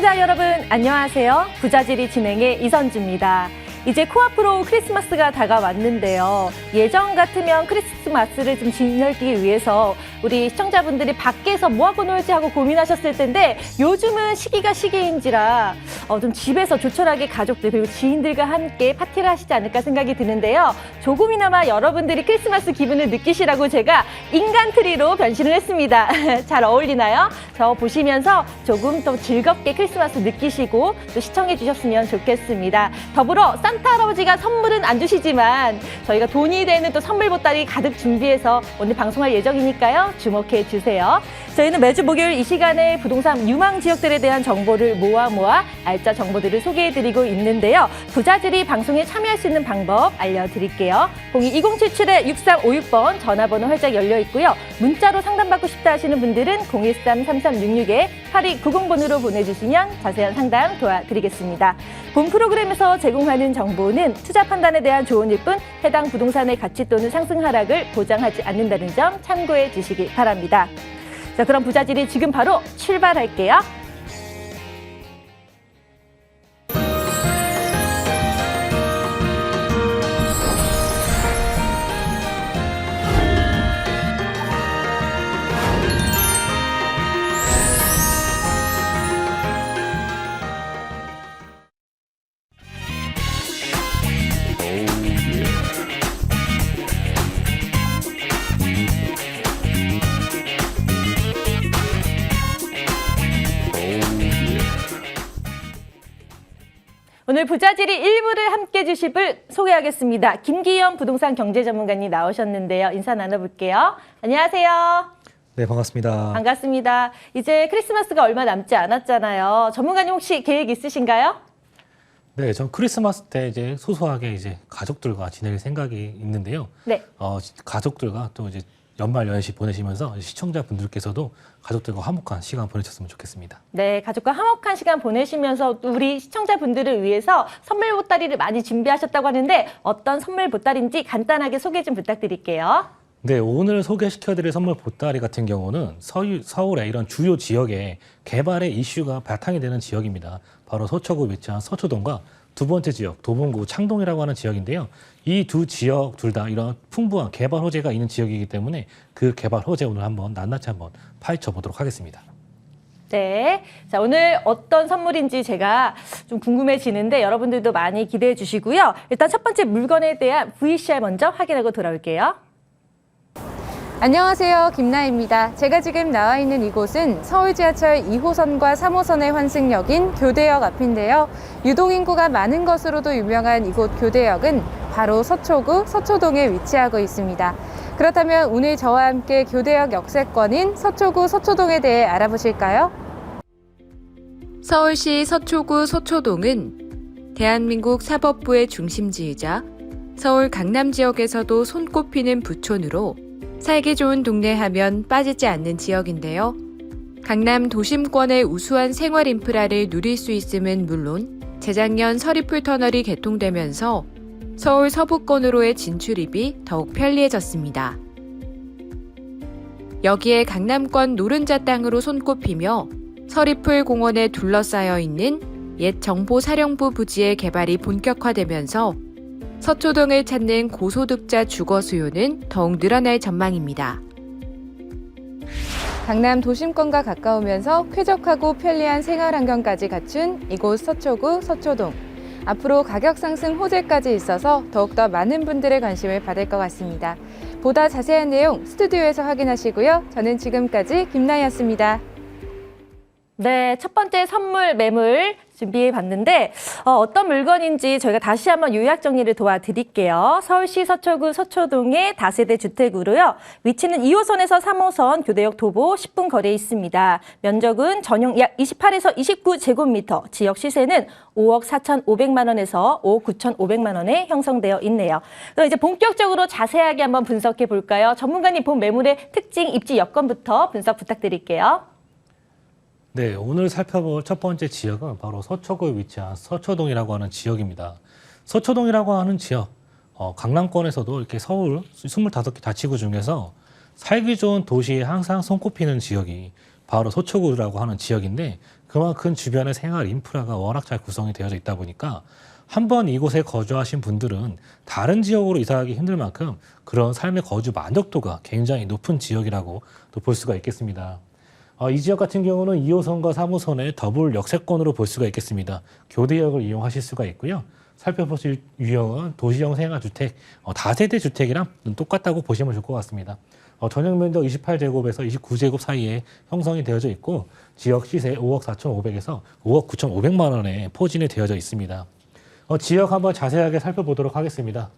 시청자 여러분 안녕하세요. 부자지리 진행의 이선지입니다. 이제 코앞으로 크리스마스가 다가왔는데요. 예전 같으면 크리스마스를 좀 지내기 위해서 우리 시청자분들이 밖에서 뭐하고 놀지 하고 고민하셨을 텐데 요즘은 시기가 시기인지라 좀 집에서 조촐하게 가족들 그리고 지인들과 함께 파티를 하시지 않을까 생각이 드는데요. 조금이나마 여러분들이 크리스마스 기분을 느끼시라고 제가 인간 트리로 변신을 했습니다. 잘 어울리나요? 저 보시면서 조금 더 즐겁게 크리스마스 느끼시고 또 시청해 주셨으면 좋겠습니다. 더불어 산타 할아버지가 선물은 안 주시지만 저희가 돈이 되는 또 선물 보따리 가득 준비해서 오늘 방송할 예정이니까요. 주목해 주세요. 저희는 매주 목요일 이 시간에 부동산 유망 지역들에 대한 정보를 모아 알짜 정보들을 소개해드리고 있는데요. 부자들이 방송에 참여할 수 있는 방법 알려드릴게요. 02-2077-6356번 전화번호 활짝 열려 있고요. 문자로 상담받고 싶다 하시는 분들은 013-3366-8290번으로 보내주시면 자세한 상담 도와드리겠습니다. 본 프로그램에서 제공하는 정보는 투자 판단에 대한 조언일 뿐 해당 부동산의 가치 또는 상승 하락을 보장하지 않는다는 점 참고해 주시기 바랍니다. 자, 그럼 부자질이 지금 바로 출발할게요. 오늘 부자질이 1부를 함께 해주실 분 소개하겠습니다. 김기현 부동산 경제전문가님 나오셨는데요. 인사 나눠볼게요. 안녕하세요. 네, 반갑습니다. 반갑습니다. 이제 크리스마스가 얼마 남지 않았잖아요. 전문가님 혹시 계획 있으신가요? 네, 전 크리스마스 때 이제 소소하게 이제 가족들과 지낼 생각이 있는데요. 네. 가족들과 또 이제 연말 연시 보내시면서 시청자분들께서도 가족들과 화목한 시간 보내셨으면 좋겠습니다. 네, 가족과 화목한 시간 보내시면서 우리 시청자분들을 위해서 선물 보따리를 많이 준비하셨다고 하는데 어떤 선물 보따리인지 간단하게 소개 좀 부탁드릴게요. 네, 오늘 소개시켜드릴 선물 보따리 같은 경우는 서울의 이런 주요 지역에 개발의 이슈가 바탕이 되는 지역입니다. 바로 서초구 위치한 서초동과 두 번째 지역, 도봉구 창동이라고 하는 지역인데요. 이 두 지역 둘 다 이런 풍부한 개발 호재가 있는 지역이기 때문에 그 개발 호재 오늘 한번 낱낱이 한번 파헤쳐 보도록 하겠습니다. 네. 자, 오늘 어떤 선물인지 제가 좀 궁금해지는데 여러분들도 많이 기대해 주시고요. 일단 첫 번째 물건에 대한 VCR 먼저 확인하고 돌아올게요. 안녕하세요. 김나입니다. 제가 지금 나와 있는 이곳은 서울 지하철 2호선과 3호선의 환승역인 교대역 앞인데요. 유동인구가 많은 것으로도 유명한 이곳 교대역은 바로 서초구 서초동에 위치하고 있습니다. 그렇다면 오늘 저와 함께 교대역 역세권인 서초구 서초동에 대해 알아보실까요? 서울시 서초구 서초동은 대한민국 사법부의 중심지이자 서울 강남 지역에서도 손꼽히는 부촌으로 살기 좋은 동네 하면 빠지지 않는 지역인데요. 강남 도심권의 우수한 생활 인프라를 누릴 수 있음은 물론 재작년 서리풀 터널이 개통되면서 서울 서부권으로의 진출입이 더욱 편리해졌습니다. 여기에 강남권 노른자 땅으로 손꼽히며 서리풀 공원에 둘러싸여 있는 옛 정보사령부 부지의 개발이 본격화되면서 서초동을 찾는 고소득자 주거 수요는 더욱 늘어날 전망입니다. 강남 도심권과 가까우면서 쾌적하고 편리한 생활 환경까지 갖춘 이곳 서초구 서초동. 앞으로 가격 상승 호재까지 있어서 더욱더 많은 분들의 관심을 받을 것 같습니다. 보다 자세한 내용 스튜디오에서 확인하시고요. 저는 지금까지 김나희였습니다. 네, 첫 번째 선물 매물 준비해 봤는데 어떤 물건인지 저희가 다시 한번 요약 정리를 도와드릴게요. 서울시 서초구 서초동의 다세대 주택으로요. 위치는 2호선에서 3호선 교대역 도보 10분 거리에 있습니다. 면적은 전용 약 28에서 29제곱미터, 지역 시세는 5억 4,500만 원에서 5억 9,500만 원에 형성되어 있네요. 그럼 이제 본격적으로 자세하게 한번 분석해 볼까요? 전문가님 본 매물의 특징, 입지 여건부터 분석 부탁드릴게요. 네, 오늘 살펴볼 첫 번째 지역은 바로 서초구에 위치한 서초동이라고 하는 지역입니다. 서초동이라고 하는 지역, 강남권에서도 이렇게 서울 25개 자치구 중에서 살기 좋은 도시에 항상 손꼽히는 지역이 바로 서초구라고 하는 지역인데 그만큼 주변의 생활 인프라가 워낙 잘 구성이 되어져 있다 보니까 한번 이곳에 거주하신 분들은 다른 지역으로 이사하기 힘들 만큼 그런 삶의 거주 만족도가 굉장히 높은 지역이라고 또 볼 수가 있겠습니다. 이 지역 같은 경우는 2호선과 3호선의 더블 역세권으로 볼 수가 있겠습니다. 교대역을 이용하실 수가 있고요. 살펴보실 유형은 도시형 생활주택, 다세대 주택이랑 똑같다고 보시면 좋을 것 같습니다. 전용 면적 28제곱에서 29제곱 사이에 형성이 되어져 있고 지역 시세 5억 4,500에서 5억 9,500만 원에 포진이 되어져 있습니다. 지역 한번 자세하게 살펴보도록 하겠습니다.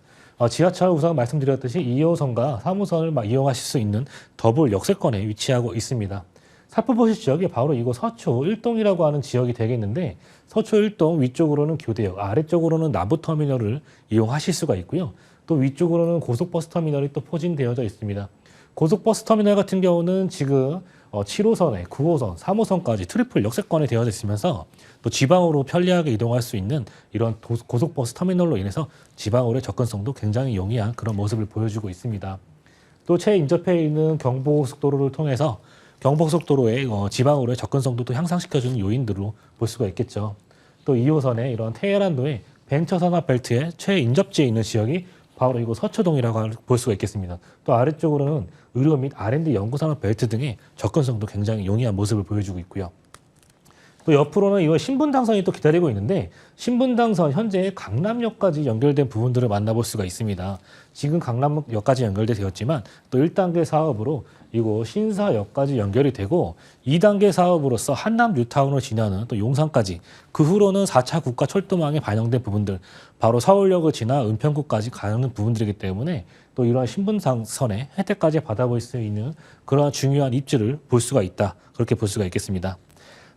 지하철 우선 말씀드렸듯이 2호선과 3호선을 이용하실 수 있는 더블 역세권에 위치하고 있습니다. 살펴보실 지역이 바로 이곳 서초 1동이라고 하는 지역이 되겠는데 서초 1동 위쪽으로는 교대역, 아래쪽으로는 남부터미널을 이용하실 수가 있고요. 또 위쪽으로는 고속버스 터미널이 또 포진되어져 있습니다. 고속버스 터미널 같은 경우는 지금 7호선에 9호선, 3호선까지 트리플 역세권에 되어져 있으면서 또 지방으로 편리하게 이동할 수 있는 이런 고속버스 터미널로 인해서 지방으로의 접근성도 굉장히 용이한 그런 모습을 보여주고 있습니다. 또 최인접해 있는 경부고속도로를 통해서 경부고속도로의 지방으로의 접근성도 또 향상시켜주는 요인들로 볼 수가 있겠죠. 또 2호선의 이런 테헤란도의 벤처산업벨트의 최인접지에 있는 지역이 바로 이곳 서초동이라고 볼 수가 있겠습니다. 또 아래쪽으로는 의료 및 R&D 연구산업벨트 등의 접근성도 굉장히 용이한 모습을 보여주고 있고요. 또 옆으로는 이거 신분당선이 또 기다리고 있는데 신분당선 현재 강남역까지 연결된 부분들을 만나볼 수가 있습니다. 지금 강남역까지 연결되었지만 또 1단계 사업으로 이곳 신사역까지 연결이 되고 2단계 사업으로서 한남 뉴타운을 지나는 또 용산까지 그 후로는 4차 국가철도망에 반영된 부분들 바로 서울역을 지나 은평구까지 가는 부분들이기 때문에 또 이러한 신분당선의 혜택까지 받아볼 수 있는 그러한 중요한 입지를 볼 수가 있다. 그렇게 볼 수가 있겠습니다.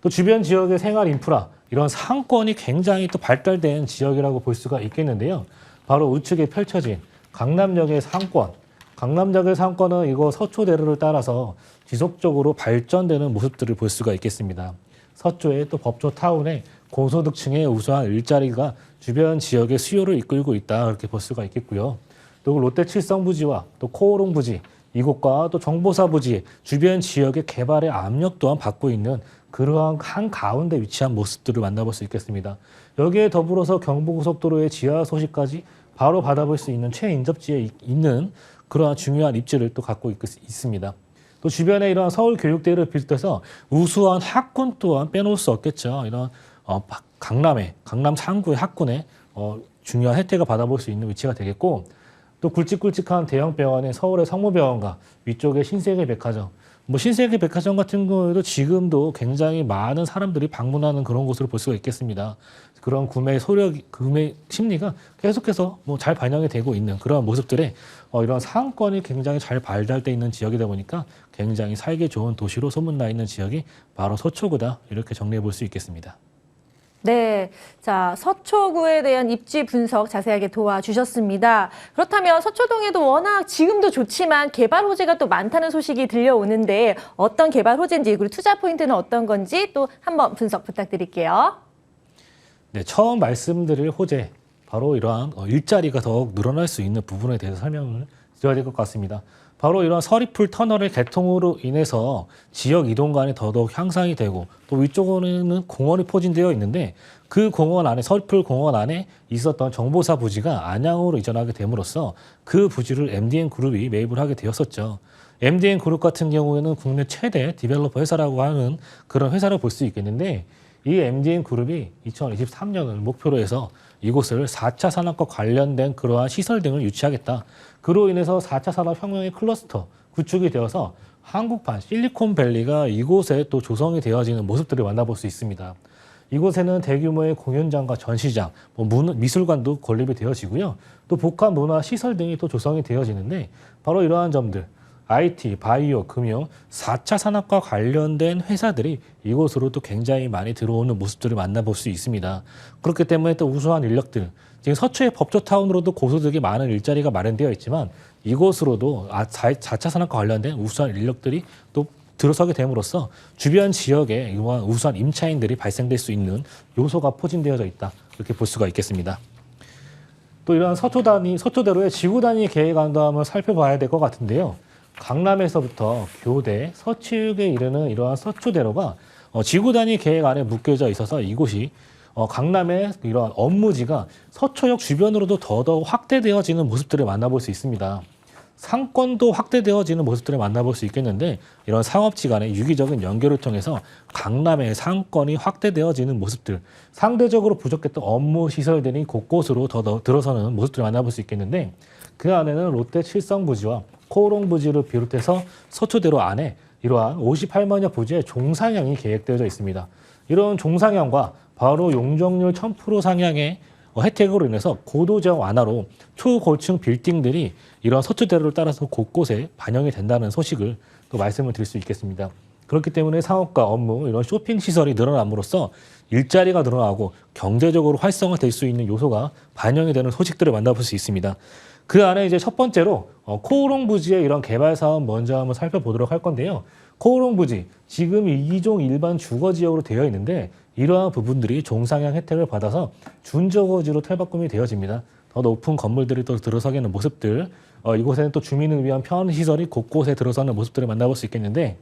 또 주변 지역의 생활 인프라, 이런 상권이 굉장히 또 발달된 지역이라고 볼 수가 있겠는데요. 바로 우측에 펼쳐진 강남역의 상권, 강남역의 상권은 이거 서초대로를 따라서 지속적으로 발전되는 모습들을 볼 수가 있겠습니다. 서초의 또 법조타운의 고소득층의 우수한 일자리가 주변 지역의 수요를 이끌고 있다. 그렇게 볼 수가 있겠고요. 또 롯데 칠성부지와 또 코오롱 부지, 이곳과 또 정보사 부지, 주변 지역의 개발의 압력 또한 받고 있는 그러한 한가운데 위치한 모습들을 만나볼 수 있겠습니다. 여기에 더불어서 경부고속도로의 지하 소식까지 바로 받아볼 수 있는 최인접지에 있는 그러한 중요한 입지를 또 갖고 있습니다. 또 주변에 이러한 서울교육대를 비롯해서 우수한 학군 또한 빼놓을 수 없겠죠. 이런 강남 상구의 학군에 중요한 혜택을 받아볼 수 있는 위치가 되겠고 또 굵직굵직한 대형 병원의 서울의 성모병원과 위쪽의 신세계백화점, 신세계백화점 같은 경우에도 지금도 굉장히 많은 사람들이 방문하는 그런 곳으로 볼 수가 있겠습니다. 그런 구매 심리가 계속해서 잘 반영이 되고 있는 그런 모습들에 이런 상권이 굉장히 잘 발달되어 있는 지역이다 보니까 굉장히 살기 좋은 도시로 소문나 있는 지역이 바로 서초구다. 이렇게 정리해 볼 수 있겠습니다. 네, 자 서초구에 대한 입지 분석 자세하게 도와주셨습니다. 그렇다면 서초동에도 워낙 지금도 좋지만 개발 호재가 또 많다는 소식이 들려오는데 어떤 개발 호재인지 그리고 투자 포인트는 어떤 건지 또 한번 분석 부탁드릴게요. 네, 처음 말씀드릴 호재, 바로 이러한 일자리가 더욱 늘어날 수 있는 부분에 대해서 설명을 드려야 될 것 같습니다. 바로 이런 서리풀 터널의 개통으로 인해서 지역 이동간이 더더욱 향상이 되고 또 위쪽으로는 공원이 포진되어 있는데 그 공원 안에 서리풀 공원 안에 있었던 정보사 부지가 안양으로 이전하게 됨으로써 그 부지를 MDN그룹이 매입을 하게 되었었죠. MDN그룹 같은 경우에는 국내 최대 디벨로퍼 회사라고 하는 그런 회사를 볼 수 있겠는데 이 MDN그룹이 2023년을 목표로 해서 이곳을 4차 산업과 관련된 그러한 시설 등을 유치하겠다. 그로 인해서 4차 산업혁명의 클러스터 구축이 되어서 한국판 실리콘밸리가 이곳에 또 조성이 되어지는 모습들을 만나볼 수 있습니다. 이곳에는 대규모의 공연장과 전시장, 미술관도 건립이 되어지고요. 또 복합 문화 시설 등이 또 조성이 되어지는데 바로 이러한 점들, IT, 바이오, 금융, 4차 산업과 관련된 회사들이 이곳으로 또 굉장히 많이 들어오는 모습들을 만나볼 수 있습니다. 그렇기 때문에 또 우수한 인력들, 지금 서초의 법조타운으로도 고소득이 많은 일자리가 마련되어 있지만 이곳으로도 4차 산업과 관련된 우수한 인력들이 또 들어서게 됨으로써 주변 지역에 우수한 임차인들이 발생될 수 있는 요소가 포진되어져 있다. 이렇게 볼 수가 있겠습니다. 또 이러한 서초대로의 지구 단위 계획안도 한번 살펴봐야 될 것 같은데요. 강남에서부터 교대, 서치육에 이르는 이러한 서초대로가 지구 단위 계획 안에 묶여져 있어서 이곳이 강남의 이러한 업무지가 서초역 주변으로도 더더욱 확대되어지는 모습들을 만나볼 수 있습니다. 상권도 확대되어지는 모습들을 만나볼 수 있겠는데 이런 상업지 간의 유기적인 연결을 통해서 강남의 상권이 확대되어지는 모습들, 상대적으로 부족했던 업무 시설들이 곳곳으로 더 들어서는 모습들을 만나볼 수 있겠는데 그 안에는 롯데 칠성부지와 코오롱부지를 비롯해서 서초대로 안에 이러한 58만여 부지의 종상향이 계획되어져 있습니다. 이런 종상향과 바로 용적률 1000% 상향의 혜택으로 인해서 고도지역 완화로 초고층 빌딩들이 이런 서초대로를 따라서 곳곳에 반영이 된다는 소식을 또 말씀을 드릴 수 있겠습니다. 그렇기 때문에 상업과 업무, 이런 쇼핑 시설이 늘어남으로써 일자리가 늘어나고 경제적으로 활성화될 수 있는 요소가 반영이 되는 소식들을 만나볼 수 있습니다. 그 안에 이제 첫 번째로 코오롱 부지의 이런 개발 사업 먼저 한번 살펴보도록 할 건데요. 코오롱 부지, 지금 2종 일반 주거 지역으로 되어 있는데 이러한 부분들이 종상향 혜택을 받아서 준주거지로 탈바꿈이 되어집니다. 더 높은 건물들이 또 들어서게 하는 모습들, 이곳에는 또 주민을 위한 편의시설이 곳곳에 들어서는 모습들을 만나볼 수 있겠는데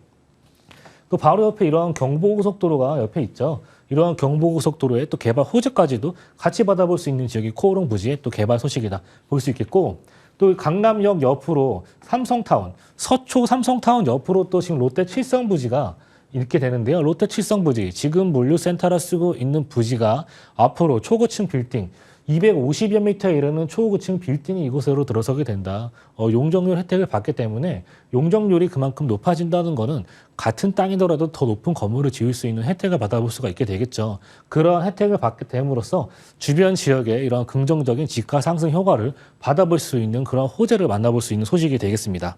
그 바로 옆에 이러한 경부고속도로가 옆에 있죠. 이러한 경부고속도로의 또 개발 호재까지도 같이 받아볼 수 있는 지역이 코오롱 부지의 또 개발 소식이다 볼 수 있겠고 또 강남역 옆으로 삼성타운, 서초 삼성타운 옆으로 또 지금 롯데 칠성부지가 있게 되는데요. 롯데 칠성부지, 지금 물류센터라 쓰고 있는 부지가 앞으로 초고층 빌딩 250여 미터에 이르는 초고층 빌딩이 이곳으로 들어서게 된다. 용적률 혜택을 받기 때문에 용적률이 그만큼 높아진다는 것은 같은 땅이더라도 더 높은 건물을 지을 수 있는 혜택을 받아볼 수가 있게 되겠죠. 그러한 혜택을 받게 됨으로써 주변 지역에 이런 긍정적인 집가 상승 효과를 받아볼 수 있는 그런 호재를 만나볼 수 있는 소식이 되겠습니다.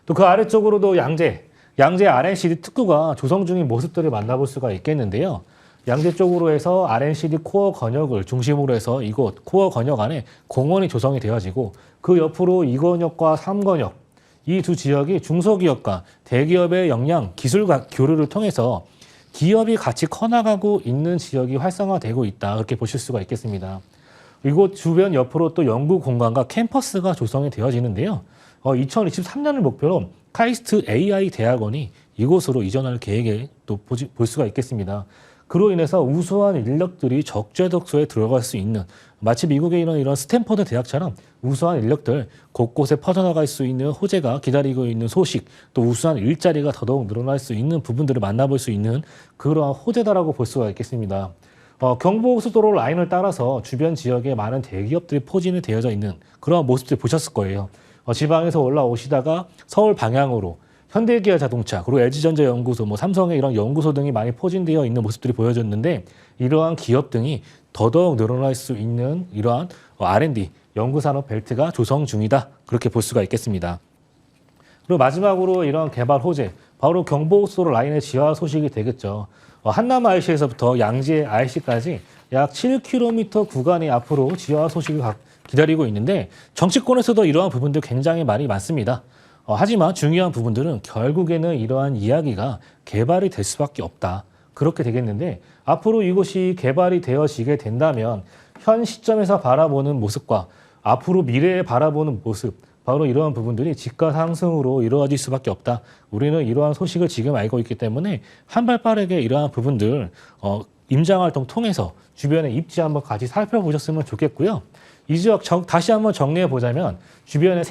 또 그 아래쪽으로도 양재 RNCD 특구가 조성 중인 모습들을 만나볼 수가 있겠는데요. 양재 쪽으로 해서 RNCD 코어 건역을 중심으로 해서 이곳 코어 건역 안에 공원이 조성이 되어지고 그 옆으로 2건역과 3건역 이 두 지역이 중소기업과 대기업의 역량, 기술 교류를 통해서 기업이 같이 커나가고 있는 지역이 활성화되고 있다. 그렇게 보실 수가 있겠습니다. 이곳 주변 옆으로 또 연구 공간과 캠퍼스가 조성이 되어지는데요. 2023년을 목표로 카이스트 AI 대학원이 이곳으로 이전할 계획에 또 볼 수가 있겠습니다. 그로 인해서 우수한 인력들이 적재적소에 들어갈 수 있는 마치 미국의 이런 스탠퍼드 대학처럼 우수한 인력들 곳곳에 퍼져나갈 수 있는 호재가 기다리고 있는 소식 또 우수한 일자리가 더더욱 늘어날 수 있는 부분들을 만나볼 수 있는 그러한 호재다라고 볼 수가 있겠습니다. 경부고속도로 라인을 따라서 주변 지역에 많은 대기업들이 포진이 되어져 있는 그러한 모습들 보셨을 거예요. 지방에서 올라오시다가 서울 방향으로 현대기아 자동차, 그리고 LG전자 연구소, 삼성의 이런 연구소 등이 많이 포진되어 있는 모습들이 보여졌는데 이러한 기업 등이 더더욱 늘어날 수 있는 이러한 R&D, 연구산업 벨트가 조성 중이다. 그렇게 볼 수가 있겠습니다. 그리고 마지막으로 이런 개발 호재, 바로 경부고속도로 라인의 지하 소식이 되겠죠. 한남 IC에서부터 양재 IC까지 약 7km 구간이 앞으로 지하 소식을 기다리고 있는데 정치권에서도 이러한 부분들 굉장히 많이 많습니다. 하지만 중요한 부분들은 결국에는 이러한 이야기가 개발이 될 수밖에 없다. 그렇게 되겠는데 앞으로 이곳이 개발이 되어지게 된다면 현 시점에서 바라보는 모습과 앞으로 미래에 바라보는 모습, 바로 이러한 부분들이 집가 상승으로 이루어질 수밖에 없다. 우리는 이러한 소식을 지금 알고 있기 때문에 한 발 빠르게 이러한 부분들 임장활동 통해서 주변의 입지 한번 같이 살펴보셨으면 좋겠고요. 이 지역 다시 한번 정리해 보자면 주변의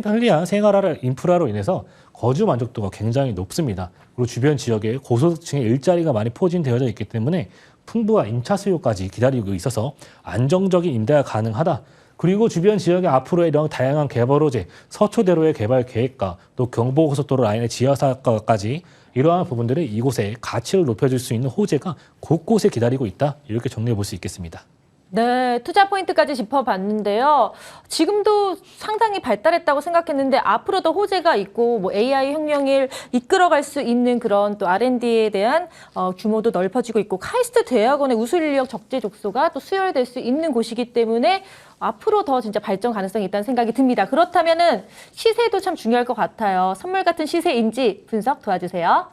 편리한 생활 인프라로 인해서 거주 만족도가 굉장히 높습니다. 그리고 주변 지역에 고소득층의 일자리가 많이 포진되어져 있기 때문에 풍부한 임차 수요까지 기다리고 있어서 안정적인 임대가 가능하다. 그리고 주변 지역에 앞으로의 이런 다양한 개발 호재, 서초대로의 개발 계획과 또 경부고속도로 라인의 지하사업까지 이러한 부분들이 이곳에 가치를 높여줄 수 있는 호재가 곳곳에 기다리고 있다. 이렇게 정리해 볼 수 있겠습니다. 네, 투자 포인트까지 짚어봤는데요. 지금도 상당히 발달했다고 생각했는데 앞으로 더 호재가 있고 AI 혁명을 이끌어갈 수 있는 그런 또 R&D에 대한 규모도 넓어지고 있고 카이스트 대학원의 우수 인력 적재적소가 또 수혈될 수 있는 곳이기 때문에 앞으로 더 진짜 발전 가능성이 있다는 생각이 듭니다. 그렇다면은 시세도 참 중요할 것 같아요. 선물 같은 시세인지 분석 도와주세요.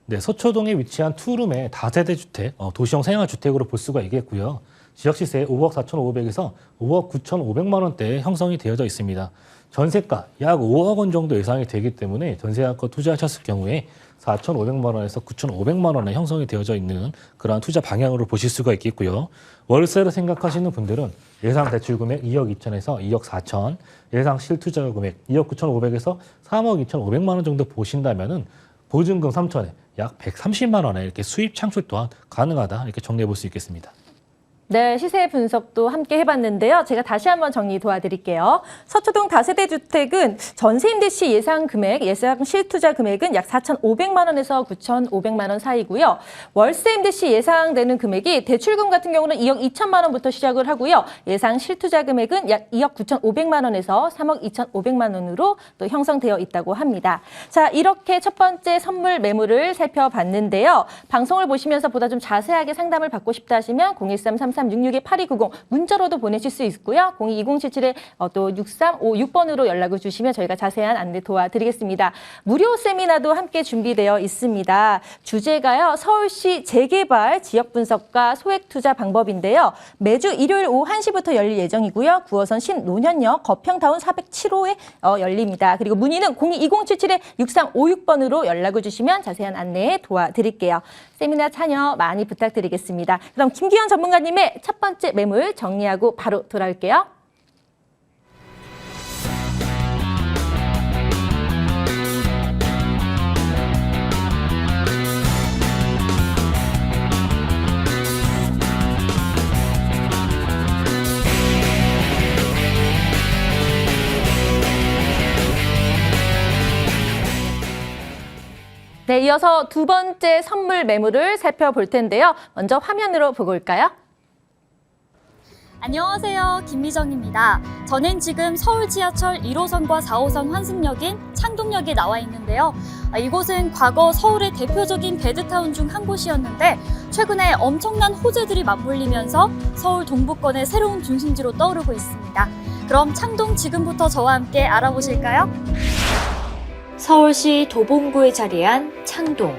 네, 서초동에 위치한 투룸의 다세대 주택, 도시형 생활주택으로 볼 수가 있겠고요. 지역 시세 5억 4,500에서 5억 9,500만 원대에 형성이 되어져 있습니다. 전세가 약 5억 원 정도 예상이 되기 때문에 전세양권 투자하셨을 경우에 4,500만 원에서 9,500만 원에 형성이 되어져 있는 그러한 투자 방향으로 보실 수가 있겠고요. 월세를 생각하시는 분들은 예상 대출 금액 2억 2천에서 2억 4천, 예상 실투자 금액 2억 9,500에서 3억 2,500만 원 정도 보신다면은 보증금 3천에 약 130만 원에 이렇게 수입 창출 또한 가능하다 이렇게 정리해 볼 수 있겠습니다. 네, 시세 분석도 함께 해봤는데요. 제가 다시 한번 정리 도와드릴게요. 서초동 다세대 주택은 전세 임대 시 예상 금액, 예상 실투자 금액은 약 4,500만 원에서 9,500만 원 사이고요. 월세 임대 시 예상되는 금액이 대출금 같은 경우는 2억 2천만 원부터 시작을 하고요. 예상 실투자 금액은 약 2억 9,500만 원에서 3억 2,500만 원으로 또 형성되어 있다고 합니다. 자, 이렇게 첫 번째 선물 매물을 살펴봤는데요. 방송을 보시면서 보다 좀 자세하게 상담을 받고 싶다 하시면 013-3366-8290 문자로도 보내실 수 있고요. 022077에 또 6356번으로 연락을 주시면 저희가 자세한 안내 도와드리겠습니다. 무료 세미나도 함께 준비되어 있습니다. 주제가요. 서울시 재개발 지역 분석과 소액 투자 방법인데요. 매주 일요일 오후 1시부터 열릴 예정이고요. 9호선 신논현역 거평타운 407호에 열립니다. 그리고 문의는 022077에 6356번으로 연락을 주시면 자세한 안내 도와드릴게요. 세미나 참여 많이 부탁드리겠습니다. 그럼 김기현 전문가님의 첫 번째 매물 정리하고 바로 돌아올게요. 네, 이어서 두 번째 선물 매물을 살펴볼 텐데요. 먼저 화면으로 보고 올까요? 안녕하세요. 김미정입니다. 저는 지금 서울 지하철 1호선과 4호선 환승역인 창동역에 나와 있는데요. 이곳은 과거 서울의 대표적인 베드타운 중 한 곳이었는데 최근에 엄청난 호재들이 맞물리면서 서울 동부권의 새로운 중심지로 떠오르고 있습니다. 그럼 창동 지금부터 저와 함께 알아보실까요? 서울시 도봉구에 자리한 창동.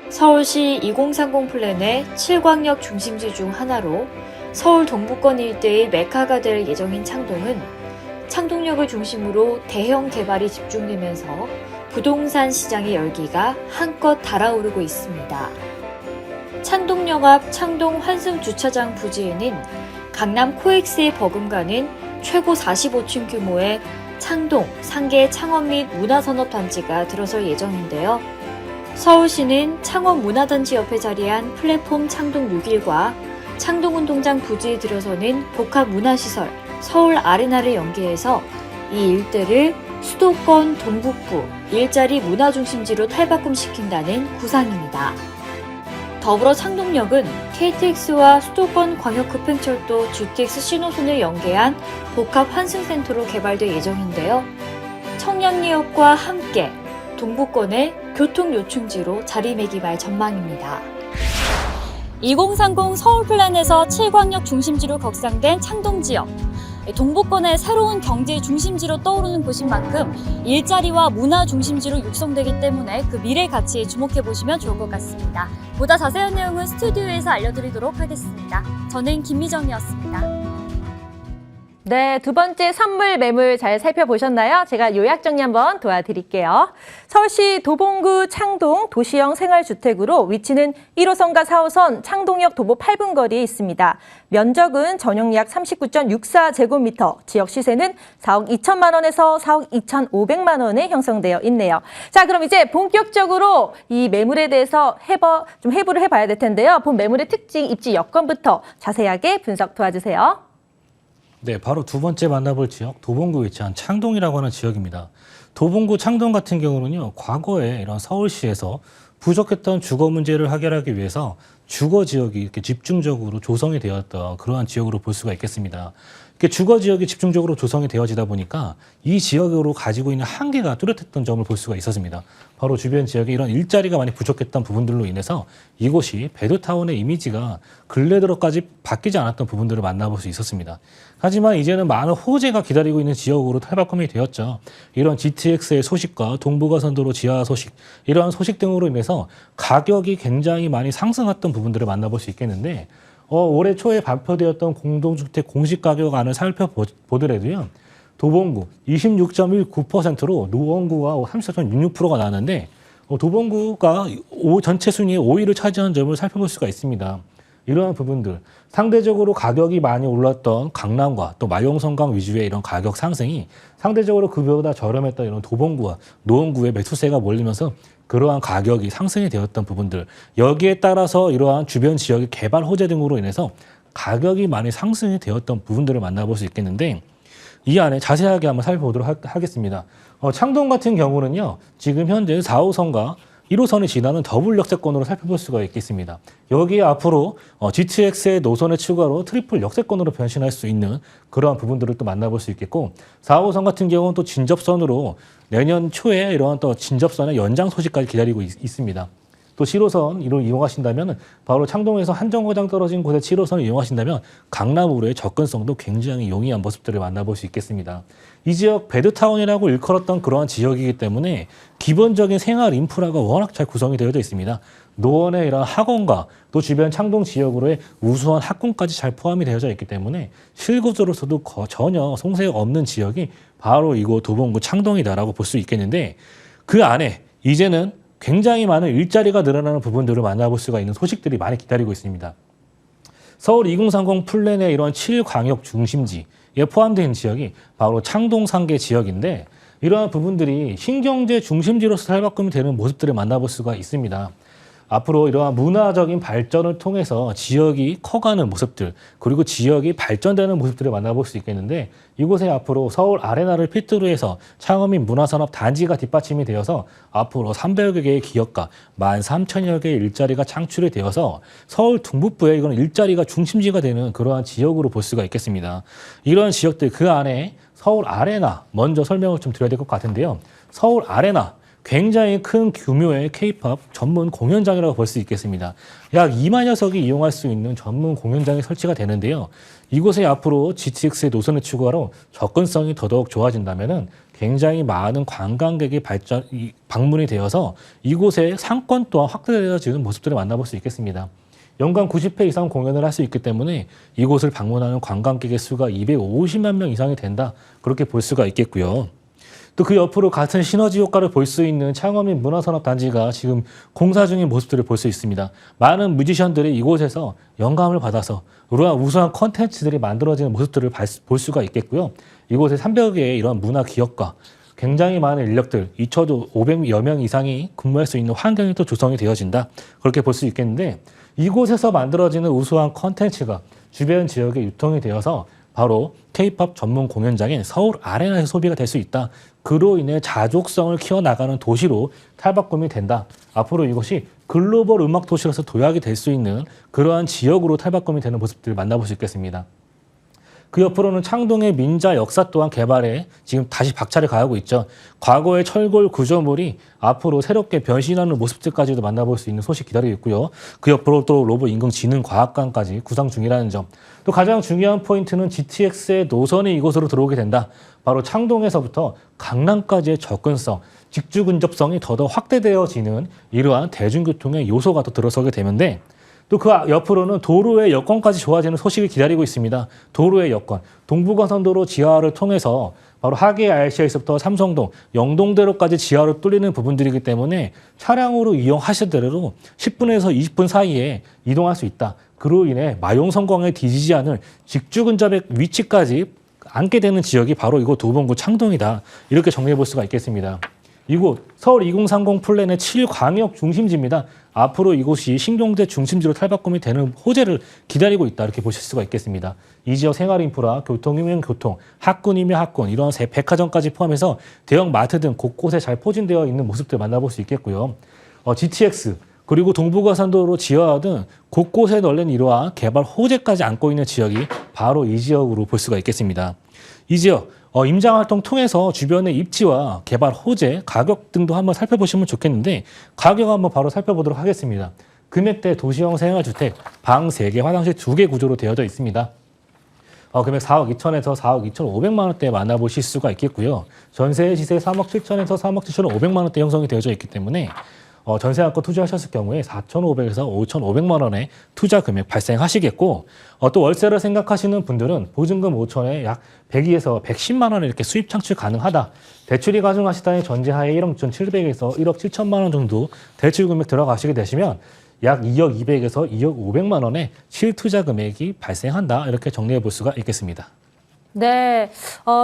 서울시 2030 플랜의 7광역 중심지 중 하나로 서울 동부권 일대의 메카가 될 예정인 창동은 창동역을 중심으로 대형 개발이 집중되면서 부동산 시장의 열기가 한껏 달아오르고 있습니다. 창동역 앞 창동 환승 주차장 부지에는 강남 코엑스에 버금가는 최고 45층 규모의 창동, 상계 창업 및 문화산업단지가 들어설 예정인데요. 서울시는 창업 문화단지 옆에 자리한 플랫폼 창동 6일과 창동운동장 부지에 들어서는 복합문화시설 서울 아레나를 연계해서 이 일대를 수도권 동북부 일자리 문화중심지로 탈바꿈시킨다는 구상입니다. 더불어 창동역은 KTX와 수도권 광역급행철도 GTX 신호선을 연계한 복합 환승센터로 개발될 예정인데요. 청량리역과 함께 동부권의 교통요충지로 자리매김할 전망입니다. 2030 서울 플랜에서 7광역 중심지로 격상된 창동 지역. 동부권의 새로운 경제 중심지로 떠오르는 곳인 만큼 일자리와 문화 중심지로 육성되기 때문에 그 미래 가치에 주목해 보시면 좋을 것 같습니다. 보다 자세한 내용은 스튜디오에서 알려드리도록 하겠습니다. 저는 김미정이었습니다. 네, 두 번째 선물 매물 잘 살펴보셨나요? 제가 요약 정리 한번 도와드릴게요. 서울시 도봉구 창동 도시형 생활주택으로 위치는 1호선과 4호선 창동역 도보 8분 거리에 있습니다. 면적은 전용 약 39.64제곱미터, 지역 시세는 4억 2천만 원에서 4억 2,500만 원에 형성되어 있네요. 자, 그럼 이제 본격적으로 이 매물에 대해서 해부를 해봐야 될 텐데요. 본 매물의 특징, 입지 여건부터 자세하게 분석 도와주세요. 네, 바로 두 번째 만나볼 지역 도봉구에 위치한 창동이라고 하는 지역입니다. 도봉구 창동 같은 경우는요, 과거에 이런 서울시에서 부족했던 주거 문제를 해결하기 위해서 주거 지역이 이렇게 집중적으로 조성이 되었던 그러한 지역으로 볼 수가 있겠습니다. 이렇게 주거 지역이 집중적으로 조성이 되어지다 보니까 이 지역으로 가지고 있는 한계가 뚜렷했던 점을 볼 수가 있었습니다. 바로 주변 지역에 이런 일자리가 많이 부족했던 부분들로 인해서 이곳이 베드타운의 이미지가 근래 들어까지 바뀌지 않았던 부분들을 만나볼 수 있었습니다. 하지만 이제는 많은 호재가 기다리고 있는 지역으로 탈바꿈이 되었죠. 이런 GTX의 소식과 동부가선도로 지하 소식, 이러한 소식 등으로 인해서 가격이 굉장히 많이 상승했던 부분들을 만나볼 수 있겠는데 올해 초에 발표되었던 공동주택 공시가격안을 살펴보더라도요. 도봉구 26.19%로 노원구가 34.66%가 나왔는데 도봉구가 전체 순위의 5위를 차지한 점을 살펴볼 수가 있습니다. 이러한 부분들, 상대적으로 가격이 많이 올랐던 강남과 또 마용성강 위주의 이런 가격 상승이 상대적으로 그보다 저렴했던 이런 도봉구와 노원구의 매수세가 몰리면서 그러한 가격이 상승이 되었던 부분들, 여기에 따라서 이러한 주변 지역의 개발 호재 등으로 인해서 가격이 많이 상승이 되었던 부분들을 만나볼 수 있겠는데, 이 안에 자세하게 한번 살펴보도록 하겠습니다. 창동 같은 경우는요, 지금 현재 4호선과 1호선이 지나는 더블 역세권으로 살펴볼 수가 있겠습니다. 여기에 앞으로 GTX의 노선의 추가로 트리플 역세권으로 변신할 수 있는 그러한 부분들을 또 만나볼 수 있겠고, 4호선 같은 경우는 또 진접선으로 내년 초에 이러한 또 진접선의 연장 소식까지 기다리고 있습니다. 또 7호선을 이용하신다면 바로 창동에서 한 정거장 떨어진 곳에 7호선을 이용하신다면 강남으로의 접근성도 굉장히 용이한 모습들을 만나볼 수 있겠습니다. 이 지역 배드타운이라고 일컬었던 그러한 지역이기 때문에 기본적인 생활 인프라가 워낙 잘 구성이 되어져 있습니다. 노원의 이런 학원과 또 주변 창동 지역으로의 우수한 학군까지 잘 포함이 되어져 있기 때문에 실구조로서도 전혀 송색 없는 지역이 바로 이곳 도봉구 창동이다라고 볼 수 있겠는데, 그 안에 이제는 굉장히 많은 일자리가 늘어나는 부분들을 만나볼 수가 있는 소식들이 많이 기다리고 있습니다. 서울 2030 플랜의 이런 7광역 중심지에 포함된 지역이 바로 창동 상계 지역인데, 이러한 부분들이 신경제 중심지로서 탈바꿈이 되는 모습들을 만나볼 수가 있습니다. 앞으로 이러한 문화적인 발전을 통해서 지역이 커가는 모습들, 그리고 지역이 발전되는 모습들을 만나볼 수 있겠는데, 이곳에 앞으로 서울 아레나를 필두로 해서 창업인 문화산업 단지가 뒷받침이 되어서 앞으로 300여 개의 기업과 13,000여 개의 일자리가 창출이 되어서 서울 동북부에 이건 일자리가 중심지가 되는 그러한 지역으로 볼 수가 있겠습니다. 이런 지역들, 그 안에 서울 아레나 먼저 설명을 좀 드려야 될 것 같은데요. 서울 아레나, 굉장히 큰 규모의 K-팝 전문 공연장이라고 볼 수 있겠습니다. 약 2만여 석이 이용할 수 있는 전문 공연장이 설치가 되는데요. 이곳에 앞으로 GTX의 노선을 추가로 접근성이 더더욱 좋아진다면 굉장히 많은 관광객이 방문이 되어서 이곳의 상권 또한 확대되어지는 모습들을 만나볼 수 있겠습니다. 연간 90회 이상 공연을 할 수 있기 때문에 이곳을 방문하는 관광객의 수가 250만 명 이상이 된다, 그렇게 볼 수가 있겠고요. 또 그 옆으로 같은 시너지 효과를 볼 수 있는 창업인 문화산업단지가 지금 공사 중인 모습들을 볼 수 있습니다. 많은 뮤지션들이 이곳에서 영감을 받아서 우수한 컨텐츠들이 만들어지는 모습들을 볼 수가 있겠고요. 이곳에 300여 개의 이런 문화 기업과 굉장히 많은 인력들, 2,500여 명 이상이 근무할 수 있는 환경이 또 조성이 되어진다, 그렇게 볼 수 있겠는데, 이곳에서 만들어지는 우수한 컨텐츠가 주변 지역에 유통이 되어서 바로 K-팝 전문 공연장인 서울 아레나에서 소비가 될 수 있다. 그로 인해 자족성을 키워나가는 도시로 탈바꿈이 된다. 앞으로 이곳이 글로벌 음악 도시로서 도약이 될 수 있는 그러한 지역으로 탈바꿈이 되는 모습들을 만나볼 수 있겠습니다. 그 옆으로는 창동의 민자 역사 또한 개발에 지금 다시 박차를 가하고 있죠. 과거의 철골 구조물이 앞으로 새롭게 변신하는 모습들까지도 만나볼 수 있는 소식 기다리고 있고요. 그 옆으로 또 로봇 인공지능과학관까지 구상 중이라는 점. 또 가장 중요한 포인트는 GTX의 노선이 이곳으로 들어오게 된다. 바로 창동에서부터 강남까지의 접근성, 직주 근접성이 더더욱 확대되어지는 이러한 대중교통의 요소가 또 들어서게 되는데, 또 그 옆으로는 도로의 여건까지 좋아지는 소식이 기다리고 있습니다. 도로의 여건, 동부간선도로 지하를 통해서 바로 하계 RCA에서부터 삼성동, 영동대로까지 지하로 뚫리는 부분들이기 때문에 차량으로 이용하시더라도 10분에서 20분 사이에 이동할 수 있다. 그로 인해 마용성광에 뒤지지 않을 직주 근접의 위치까지 앉게 되는 지역이 바로 이곳 도봉구 창동이다, 이렇게 정리해 볼 수가 있겠습니다. 이곳 서울 2030 플랜의 7광역 중심지입니다. 앞으로 이곳이 신경제 중심지로 탈바꿈이 되는 호재를 기다리고 있다, 이렇게 보실 수가 있겠습니다. 이 지역 생활인프라, 교통이면 교통, 학군이면 학군, 이런 백화점까지 포함해서 대형 마트 등 곳곳에 잘 포진되어 있는 모습들 만나볼 수 있겠고요. GTX 그리고 동부가산도로 지하 등 곳곳에 널린 이러한 개발 호재까지 안고 있는 지역이 바로 이 지역으로 볼 수가 있겠습니다. 이 지역 임장활동 통해서 주변의 입지와 개발 호재, 가격 등도 한번 살펴보시면 좋겠는데, 가격 한번 바로 살펴보도록 하겠습니다. 금액대 도시형 생활주택, 방 3개, 화장실 2개 구조로 되어져 있습니다. 금액 4억 2천에서 4억 2,500만 원대 만나보실 수가 있겠고요. 전세 시세 3억 7천에서 3억 7,500만 원대 형성이 되어져 있기 때문에 전세안건 투자하셨을 경우에 4,500에서 5,500만 원의 투자 금액 발생하시겠고 또 월세를 생각하시는 분들은 보증금 5천에 약 102에서 110만 원에 이렇게 수입 창출 가능하다. 대출이 가중하시다는 전제하에 1억 6,700에서 1억 7천만 원 정도 대출 금액 들어가시게 되시면 약 2억 200에서 2억 500만 원의 실투자 금액이 발생한다. 이렇게 정리해 볼 수가 있겠습니다. 네,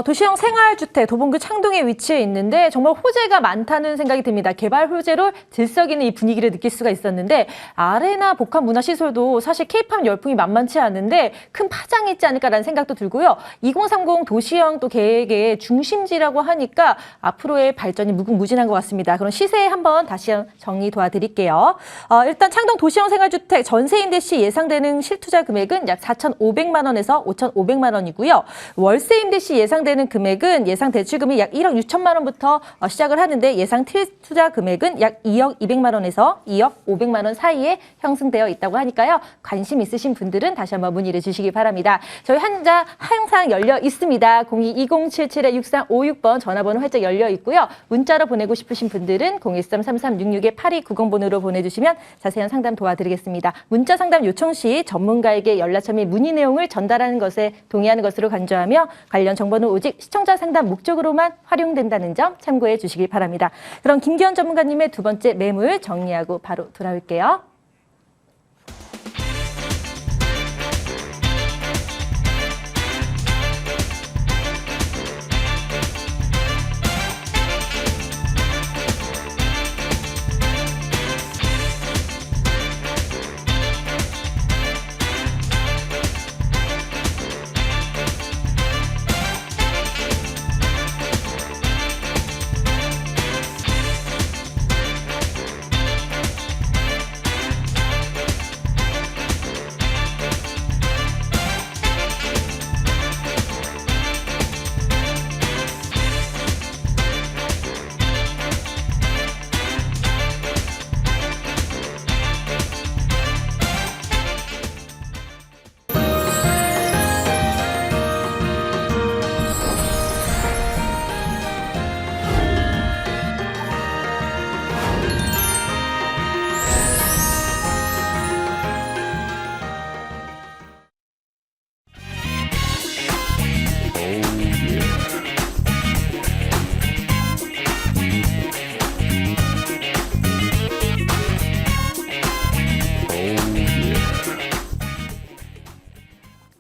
도시형 생활주택 도봉구 창동에 위치해 있는데 정말 호재가 많다는 생각이 듭니다. 개발 호재로 들썩이는 이 분위기를 느낄 수가 있었는데 아레나 복합 문화시설도 사실 K-팝 열풍이 만만치 않은데 큰 파장이 있지 않을까라는 생각도 들고요. 2030 도시형 또 계획의 중심지라고 하니까 앞으로의 발전이 무궁무진한 것 같습니다. 그럼 시세 한번 다시 정리 도와드릴게요. 일단 창동 도시형 생활주택 전세임대 시 예상되는 실투자 금액은 약 4,500만 원에서 5,500만 원이고요. 월세 임대 시 예상되는 금액은 예상 대출금이 약 1억 6천만 원부터 시작을 하는데 예상 투자 금액은 약 2억 200만 원에서 2억 500만 원 사이에 형성되어 있다고 하니까요. 관심 있으신 분들은 다시 한번 문의를 주시기 바랍니다. 저희 한자 항상 열려 있습니다. 02-2077-6356번 전화번호 활짝 열려 있고요. 문자로 보내고 싶으신 분들은 013-3366-8290번으로 보내주시면 자세한 상담 도와드리겠습니다. 문자 상담 요청 시 전문가에게 연락처 및 문의 내용을 전달하는 것에 동의하는 것으로 간주하며 관련 정보는 오직 시청자 상담 목적으로만 활용된다는 점 참고해 주시기 바랍니다. 그럼 김기현 전문가님의 두 번째 매물 정리하고 바로 돌아올게요.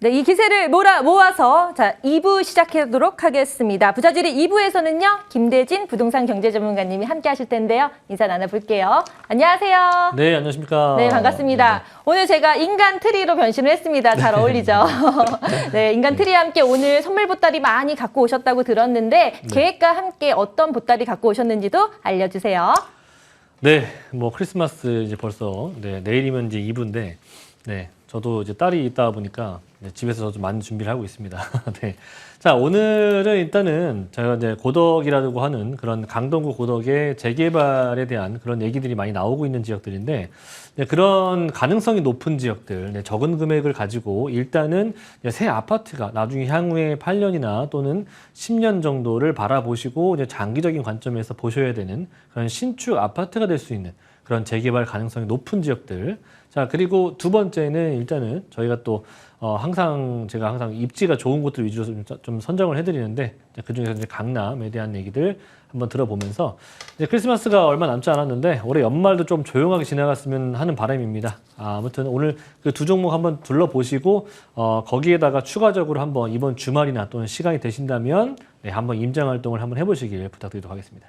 네, 이 기세를 모아서 2부 시작하도록 하겠습니다. 부자지리 2부에서는요. 김대진 부동산 경제전문가님이 함께 하실 텐데요. 인사 나눠볼게요. 안녕하세요. 네, 안녕하십니까. 네, 반갑습니다. 오늘 제가 인간 트리로 변신을 했습니다. 잘 어울리죠? 네, 인간 트리와 함께 오늘 선물 보따리 많이 갖고 오셨다고 들었는데 계획과 함께 어떤 보따리 갖고 오셨는지도 알려주세요. 네, 뭐 크리스마스 이제 벌써 내일이면 이제 2부인데 네, 저도 이제 딸이 있다 보니까 집에서 좀 많은 준비를 하고 있습니다. 네. 자, 오늘은 일단은 제가 이제 고덕이라고 하는 그런 강동구 고덕의 재개발에 대한 그런 얘기들이 많이 나오고 있는 지역들인데 그런 가능성이 높은 지역들, 적은 금액을 가지고 일단은 새 아파트가 나중에 향후에 8년이나 또는 10년 정도를 바라보시고 이제 장기적인 관점에서 보셔야 되는 그런 신축 아파트가 될 수 있는 그런 재개발 가능성이 높은 지역들. 자, 그리고 두 번째는 일단은 저희가 또 제가 항상 입지가 좋은 곳들 위주로 좀 선정을 해드리는데 그중에서 이제 강남에 대한 얘기들 한번 들어보면서 이제 크리스마스가 얼마 남지 않았는데 올해 연말도 좀 조용하게 지나갔으면 하는 바람입니다. 아무튼 오늘 그 두 종목 한번 둘러보시고 거기에다가 추가적으로 한번 이번 주말이나 또는 시간이 되신다면 한번 임장 활동을 한번 해보시길 부탁드리도록 하겠습니다.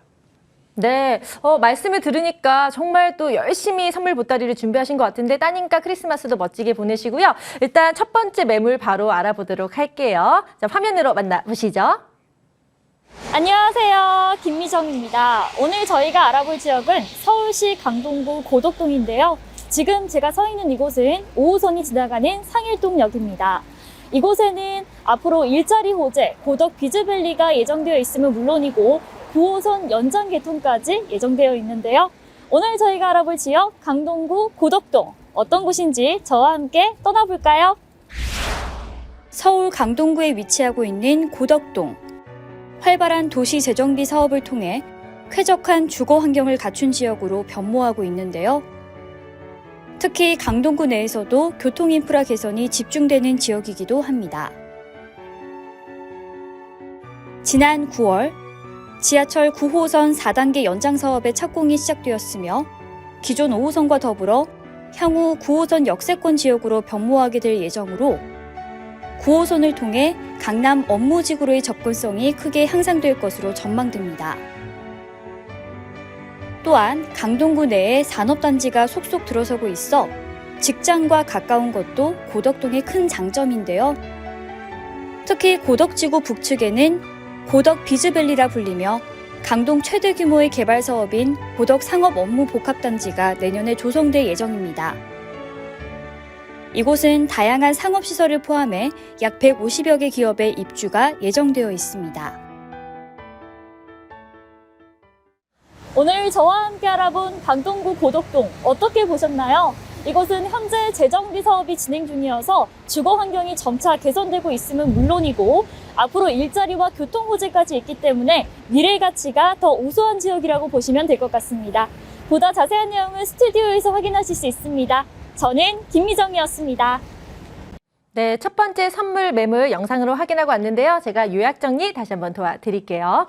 네, 말씀을 들으니까 정말 또 열심히 선물 보따리를 준비하신 것 같은데 따님과 크리스마스도 멋지게 보내시고요. 일단 첫 번째 매물 바로 알아보도록 할게요. 자, 화면으로 만나보시죠. 안녕하세요. 김미정입니다. 오늘 저희가 알아볼 지역은 서울시 강동구 고덕동인데요. 지금 제가 서 있는 이곳은 5호선이 지나가는 상일동역입니다. 이곳에는 앞으로 일자리 호재, 고덕 비즈밸리가 예정되어 있음은 물론이고 9호선 연장 개통까지 예정되어 있는데요. 오늘 저희가 알아볼 지역 강동구 고덕동 어떤 곳인지 저와 함께 떠나볼까요? 서울 강동구에 위치하고 있는 고덕동. 활발한 도시 재정비 사업을 통해 쾌적한 주거 환경을 갖춘 지역으로 변모하고 있는데요. 특히 강동구 내에서도 교통 인프라 개선이 집중되는 지역이기도 합니다. 지난 9월 지하철 9호선 4단계 연장 사업의 착공이 시작되었으며 기존 5호선과 더불어 향후 9호선 역세권 지역으로 변모하게 될 예정으로 9호선을 통해 강남 업무지구로의 접근성이 크게 향상될 것으로 전망됩니다. 또한 강동구 내에 산업단지가 속속 들어서고 있어 직장과 가까운 것도 고덕동의 큰 장점인데요. 특히 고덕지구 북측에는 고덕 비즈밸리라 불리며 강동 최대 규모의 개발 사업인 고덕 상업업무복합단지가 내년에 조성될 예정입니다. 이곳은 다양한 상업시설을 포함해 약 150여 개 기업의 입주가 예정되어 있습니다. 오늘 저와 함께 알아본 강동구 고덕동 어떻게 보셨나요? 이곳은 현재 재정비 사업이 진행 중이어서 주거 환경이 점차 개선되고 있음은 물론이고 앞으로 일자리와 교통 호재까지 있기 때문에 미래 가치가 더 우수한 지역이라고 보시면 될 것 같습니다. 보다 자세한 내용은 스튜디오에서 확인하실 수 있습니다. 저는 김미정이었습니다. 네, 첫 번째 선물 매물 영상으로 확인하고 왔는데요. 제가 요약 정리 다시 한번 도와드릴게요.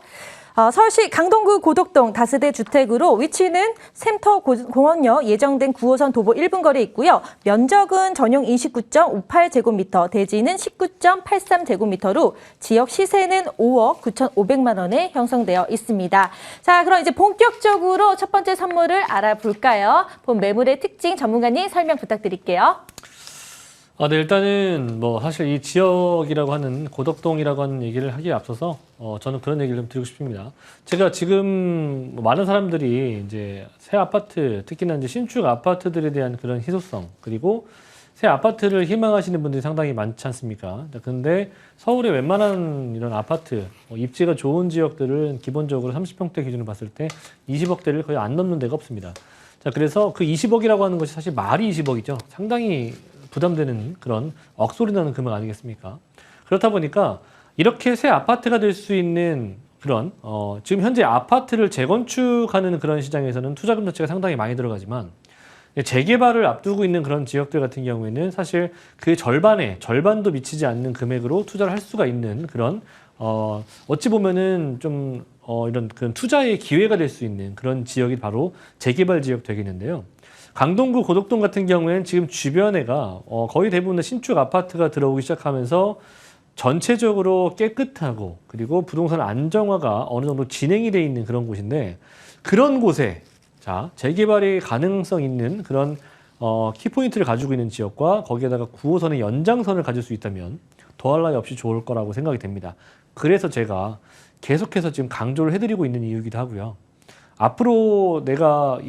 서울시 강동구 고덕동 다세대 주택으로 위치는 샘터 공원역 예정된 9호선 도보 1분 거리에 있고요. 면적은 전용 29.58제곱미터, 대지는 19.83제곱미터로 지역 시세는 5억 9,500만 원에 형성되어 있습니다. 자, 그럼 이제 본격적으로 첫 번째 선물을 알아볼까요? 본 매물의 특징 전문가님 설명 부탁드릴게요. 네, 일단은 뭐 사실 이 지역이라고 하는 고덕동이라고 하는 얘기를 하기에 앞서서 저는 그런 얘기를 좀 드리고 싶습니다. 제가 지금 많은 사람들이 이제 새 아파트, 특히나 이제 신축 아파트들에 대한 그런 희소성, 그리고 새 아파트를 희망하시는 분들이 상당히 많지 않습니까? 근데 서울의 웬만한 이런 아파트, 입지가 좋은 지역들은 기본적으로 30평대 기준으로 봤을 때 20억대를 거의 안 넘는 데가 없습니다. 자, 그래서 그 20억이라고 하는 것이 사실 말이 20억이죠. 상당히 부담되는 그런 억소리 나는 금액 아니겠습니까? 그렇다 보니까 이렇게 새 아파트가 될 수 있는 그런 지금 현재 아파트를 재건축하는 그런 시장에서는 투자금 자체가 상당히 많이 들어가지만 재개발을 앞두고 있는 그런 지역들 같은 경우에는 사실 그 절반도 미치지 않는 금액으로 투자를 할 수가 있는 그런 어찌 보면은 좀 이런 그런 투자의 기회가 될 수 있는 그런 지역이 바로 재개발 지역 되겠는데요. 강동구 고덕동 같은 경우에는 지금 주변에가 거의 대부분의 신축 아파트가 들어오기 시작하면서 전체적으로 깨끗하고 그리고 부동산 안정화가 어느 정도 진행이 돼 있는 그런 곳인데 그런 곳에 자 재개발의 가능성 있는 그런 키포인트를 가지고 있는 지역과 거기에다가 9호선의 연장선을 가질 수 있다면 더할 나위 없이 좋을 거라고 생각이 됩니다. 그래서 제가 계속해서 지금 강조를 해드리고 있는 이유이기도 하고요. 앞으로 내가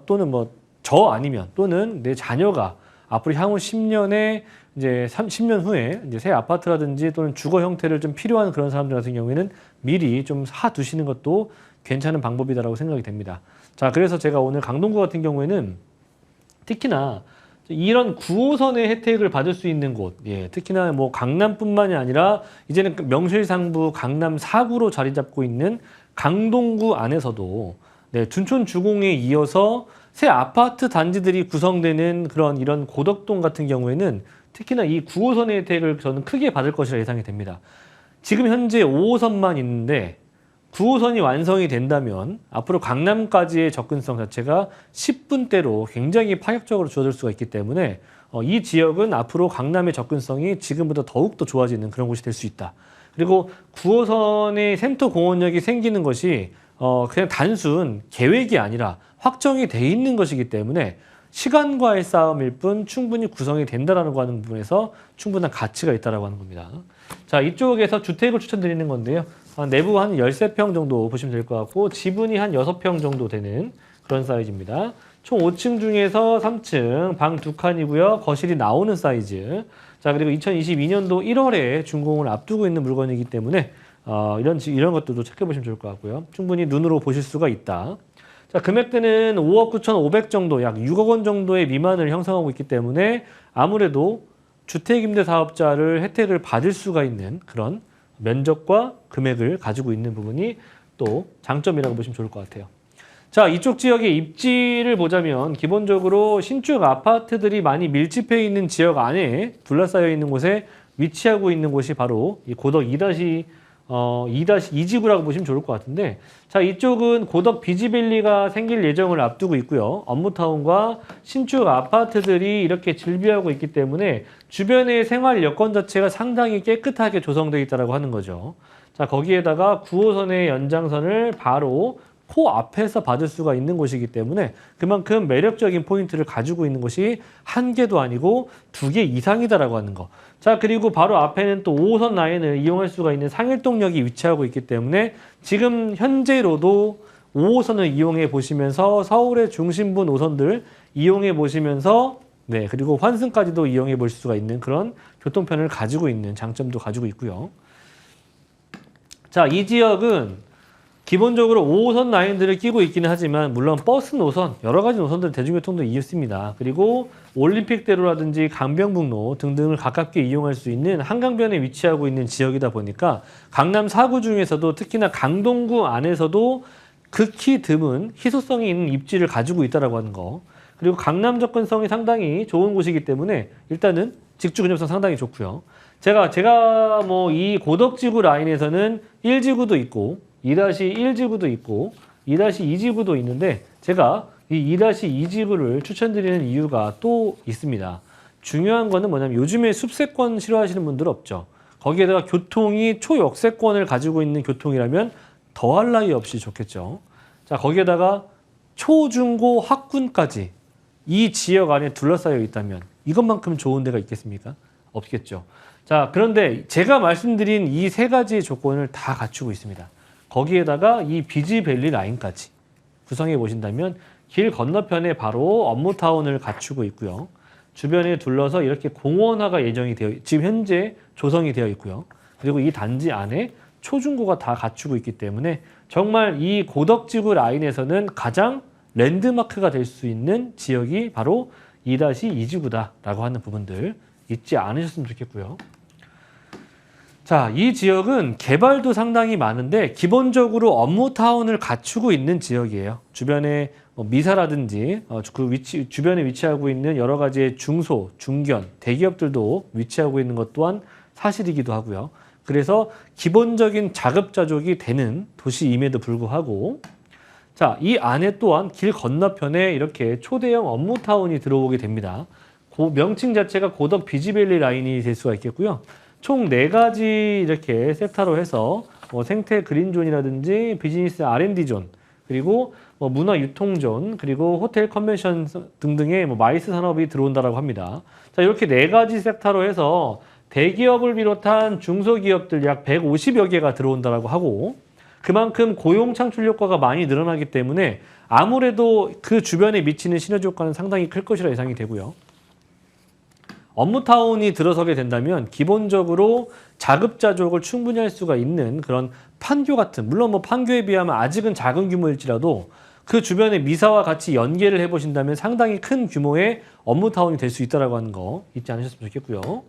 또는 뭐 저 아니면 또는 내 자녀가 앞으로 향후 10년에 이제 10년 후에 이제 새 아파트라든지 또는 주거 형태를 좀 필요한 그런 사람들 같은 경우에는 미리 좀 사두시는 것도 괜찮은 방법이다라고 생각이 됩니다. 자, 그래서 제가 오늘 강동구 같은 경우에는 특히나 이런 9호선의 혜택을 받을 수 있는 곳, 특히나 뭐 강남뿐만이 아니라 이제는 명실상부 강남 4구로 자리 잡고 있는 강동구 안에서도 둔촌 주공에 이어서 새 아파트 단지들이 구성되는 그런 이런 고덕동 같은 경우에는 특히나 이 9호선의 혜택을 저는 크게 받을 것이라 예상이 됩니다. 지금 현재 5호선만 있는데 9호선이 완성이 된다면 앞으로 강남까지의 접근성 자체가 10분대로 굉장히 파격적으로 줄어들 수가 있기 때문에 이 지역은 앞으로 강남의 접근성이 지금보다 더욱더 좋아지는 그런 곳이 될 수 있다. 그리고 9호선의 샘터 공원역이 생기는 것이 그냥 단순 계획이 아니라 확정이 돼 있는 것이기 때문에 시간과의 싸움일 뿐 충분히 구성이 된다라는 거 하는 부분에서 충분한 가치가 있다라고 하는 겁니다. 자, 이쪽에서 주택을 추천드리는 건데요. 내부 한 13평 정도 보시면 될 것 같고 지분이 한 6평 정도 되는 그런 사이즈입니다. 총 5층 중에서 3층 방 2칸이고요. 거실이 나오는 사이즈. 자, 그리고 2022년도 1월에 준공을 앞두고 있는 물건이기 때문에 이런 것들도 체크해 보시면 좋을 것 같고요. 충분히 눈으로 보실 수가 있다. 자, 금액대는 5억 9,500 정도, 약 6억 원 정도의 미만을 형성하고 있기 때문에 아무래도 주택임대사업자를 혜택을 받을 수가 있는 그런 면적과 금액을 가지고 있는 부분이 또 장점이라고 보시면 좋을 것 같아요. 자, 이쪽 지역의 입지를 보자면 기본적으로 신축 아파트들이 많이 밀집해 있는 지역 안에 둘러싸여 있는 곳에 위치하고 있는 곳이 바로 이 고덕 2-2지구라고 보시면 좋을 것 같은데, 자, 이쪽은 고덕 비지밸리가 생길 예정을 앞두고 있고요. 업무타운과 신축 아파트들이 이렇게 질비하고 있기 때문에 주변의 생활 여건 자체가 상당히 깨끗하게 조성되어 있다고 하는 거죠. 자, 거기에다가 9호선의 연장선을 바로 코앞에서 받을 수가 있는 곳이기 때문에 그만큼 매력적인 포인트를 가지고 있는 곳이 한 개도 아니고 2개 이상이다라고 하는 거. 자, 그리고 바로 앞에는 또 5호선 라인을 이용할 수가 있는 상일동역이 위치하고 있기 때문에 지금 현재로도 5호선을 이용해 보시면서 서울의 중심부 노선들 이용해 보시면서 네, 그리고 환승까지도 이용해 볼 수가 있는 그런 교통편을 가지고 있는 장점도 가지고 있고요. 자, 이 지역은 기본적으로 5호선 라인들을 끼고 있기는 하지만 물론 버스 노선, 여러 가지 노선들 대중교통도 있습니다. 그리고 올림픽대로라든지 강변북로 등등을 가깝게 이용할 수 있는 한강변에 위치하고 있는 지역이다 보니까 강남 4구 중에서도 특히나 강동구 안에서도 극히 드문 희소성이 있는 입지를 가지고 있다고 하는 거. 그리고 강남 접근성이 상당히 좋은 곳이기 때문에 일단은 직주 근접성 상당히 좋고요. 제가 뭐 이 고덕지구 라인에서는 1지구도 있고 2-1지구도 있고 2-2지구도 있는데 제가 이 2-2지구를 추천드리는 이유가 또 있습니다. 중요한 거는 뭐냐면 요즘에 숲세권 싫어하시는 분들 없죠. 거기에다가 교통이 초역세권을 가지고 있는 교통이라면 더할 나위 없이 좋겠죠. 자, 거기에다가 초중고 학군까지 이 지역 안에 둘러싸여 있다면 이것만큼 좋은 데가 있겠습니까? 없겠죠. 자, 그런데 제가 말씀드린 이 세 가지 조건을 다 갖추고 있습니다. 거기에다가 이 비지밸리 라인까지 구성해 보신다면 길 건너편에 바로 업무타운을 갖추고 있고요. 주변에 둘러서 이렇게 공원화가 예정이 되어 지금 현재 조성이 되어 있고요. 그리고 이 단지 안에 초중고가 다 갖추고 있기 때문에 정말 이 고덕지구 라인에서는 가장 랜드마크가 될 수 있는 지역이 바로 2-2지구다라고 하는 부분들 잊지 않으셨으면 좋겠고요. 자, 이 지역은 개발도 상당히 많은데 기본적으로 업무타운을 갖추고 있는 지역이에요. 주변에 미사라든지 그 주변에 위치하고 있는 여러 가지의 중소, 중견, 대기업들도 위치하고 있는 것 또한 사실이기도 하고요. 그래서 기본적인 자급자족이 되는 도시임에도 불구하고 자, 이 안에 또한 길 건너편에 이렇게 초대형 업무타운이 들어오게 됩니다. 명칭 자체가 고덕 비지밸리 라인이 될 수가 있겠고요. 총 4가지 이렇게 섹터로 해서 생태 그린존이라든지 비즈니스 R&D존, 그리고 문화 유통존, 그리고 호텔 컨벤션 등등의 마이스 산업이 들어온다라고 합니다. 자, 이렇게 4가지 섹터로 해서 대기업을 비롯한 중소기업들 약 150여 개가 들어온다라고 하고 그만큼 고용 창출 효과가 많이 늘어나기 때문에 아무래도 그 주변에 미치는 시너지 효과는 상당히 클 것이라 예상이 되고요. 업무타운이 들어서게 된다면 기본적으로 자급자족을 충분히 할 수가 있는 그런 판교 같은, 물론 판교에 비하면 아직은 작은 규모일지라도 그 주변에 미사와 같이 연계를 해보신다면 상당히 큰 규모의 업무타운이 될 수 있다고 하는 거 잊지 않으셨으면 좋겠고요.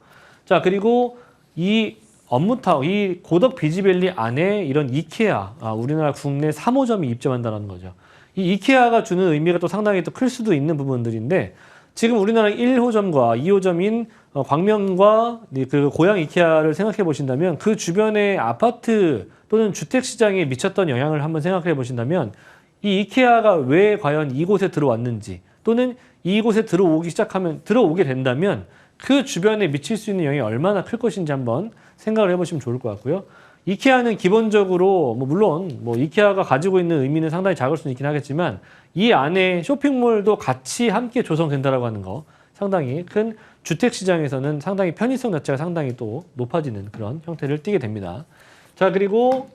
자, 그리고 이 업무타운, 이 고덕 비지밸리 안에 이런 이케아, 우리나라 국내 3호점이 입점한다는 거죠. 이 이케아가 주는 의미가 또 상당히 또 클 수도 있는 부분들인데 지금 우리나라 1호점과 2호점인 광명과 그 고양 이케아를 생각해 보신다면 그 주변의 아파트 또는 주택 시장에 미쳤던 영향을 한번 생각해 보신다면 이 이케아가 왜 과연 이곳에 들어왔는지 또는 이곳에 들어오게 된다면 그 주변에 미칠 수 있는 영향이 얼마나 클 것인지 한번 생각을 해보시면 좋을 것 같고요. 이케아는 기본적으로 물론 이케아가 가지고 있는 의미는 상당히 작을 수는 있긴 하겠지만 이 안에 쇼핑몰도 같이 함께 조성된다라고 하는 거 상당히 큰 주택 시장에서는 상당히 편의성 자체가 상당히 또 높아지는 그런 형태를 띠게 됩니다. 자, 그리고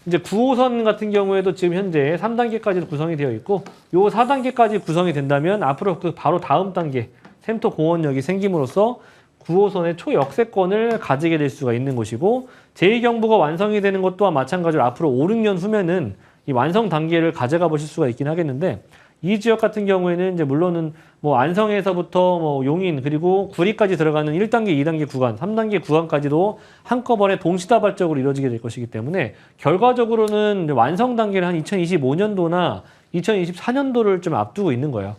이제 9호선 같은 경우에도 지금 현재 3단계까지 구성이 되어 있고 요 4단계까지 구성이 된다면 앞으로 그 바로 다음 단계 샘터 공원역이 생김으로써 9호선의 초역세권을 가지게 될 수가 있는 곳이고 제2경부가 완성이 되는 것 또한 마찬가지로 앞으로 5, 6년 후면은 이 완성 단계를 가져가 보실 수가 있긴 하겠는데 이 지역 같은 경우에는 이제 물론은 뭐 안성에서부터 뭐 용인 그리고 구리까지 들어가는 1단계, 2단계 구간, 3단계 구간까지도 한꺼번에 동시다발적으로 이루어지게 될 것이기 때문에 결과적으로는 이제 완성 단계를 한 2025년도나 2024년도를 좀 앞두고 있는 거예요.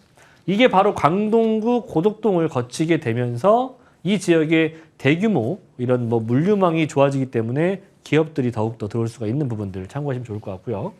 이게 바로 광동구 고덕동을 거치게 되면서 이 지역의 대규모 이런 뭐 물류망이 좋아지기 때문에 기업들이 더욱더 들어올 수가 있는 부분들 참고하시면 좋을 것 같고요.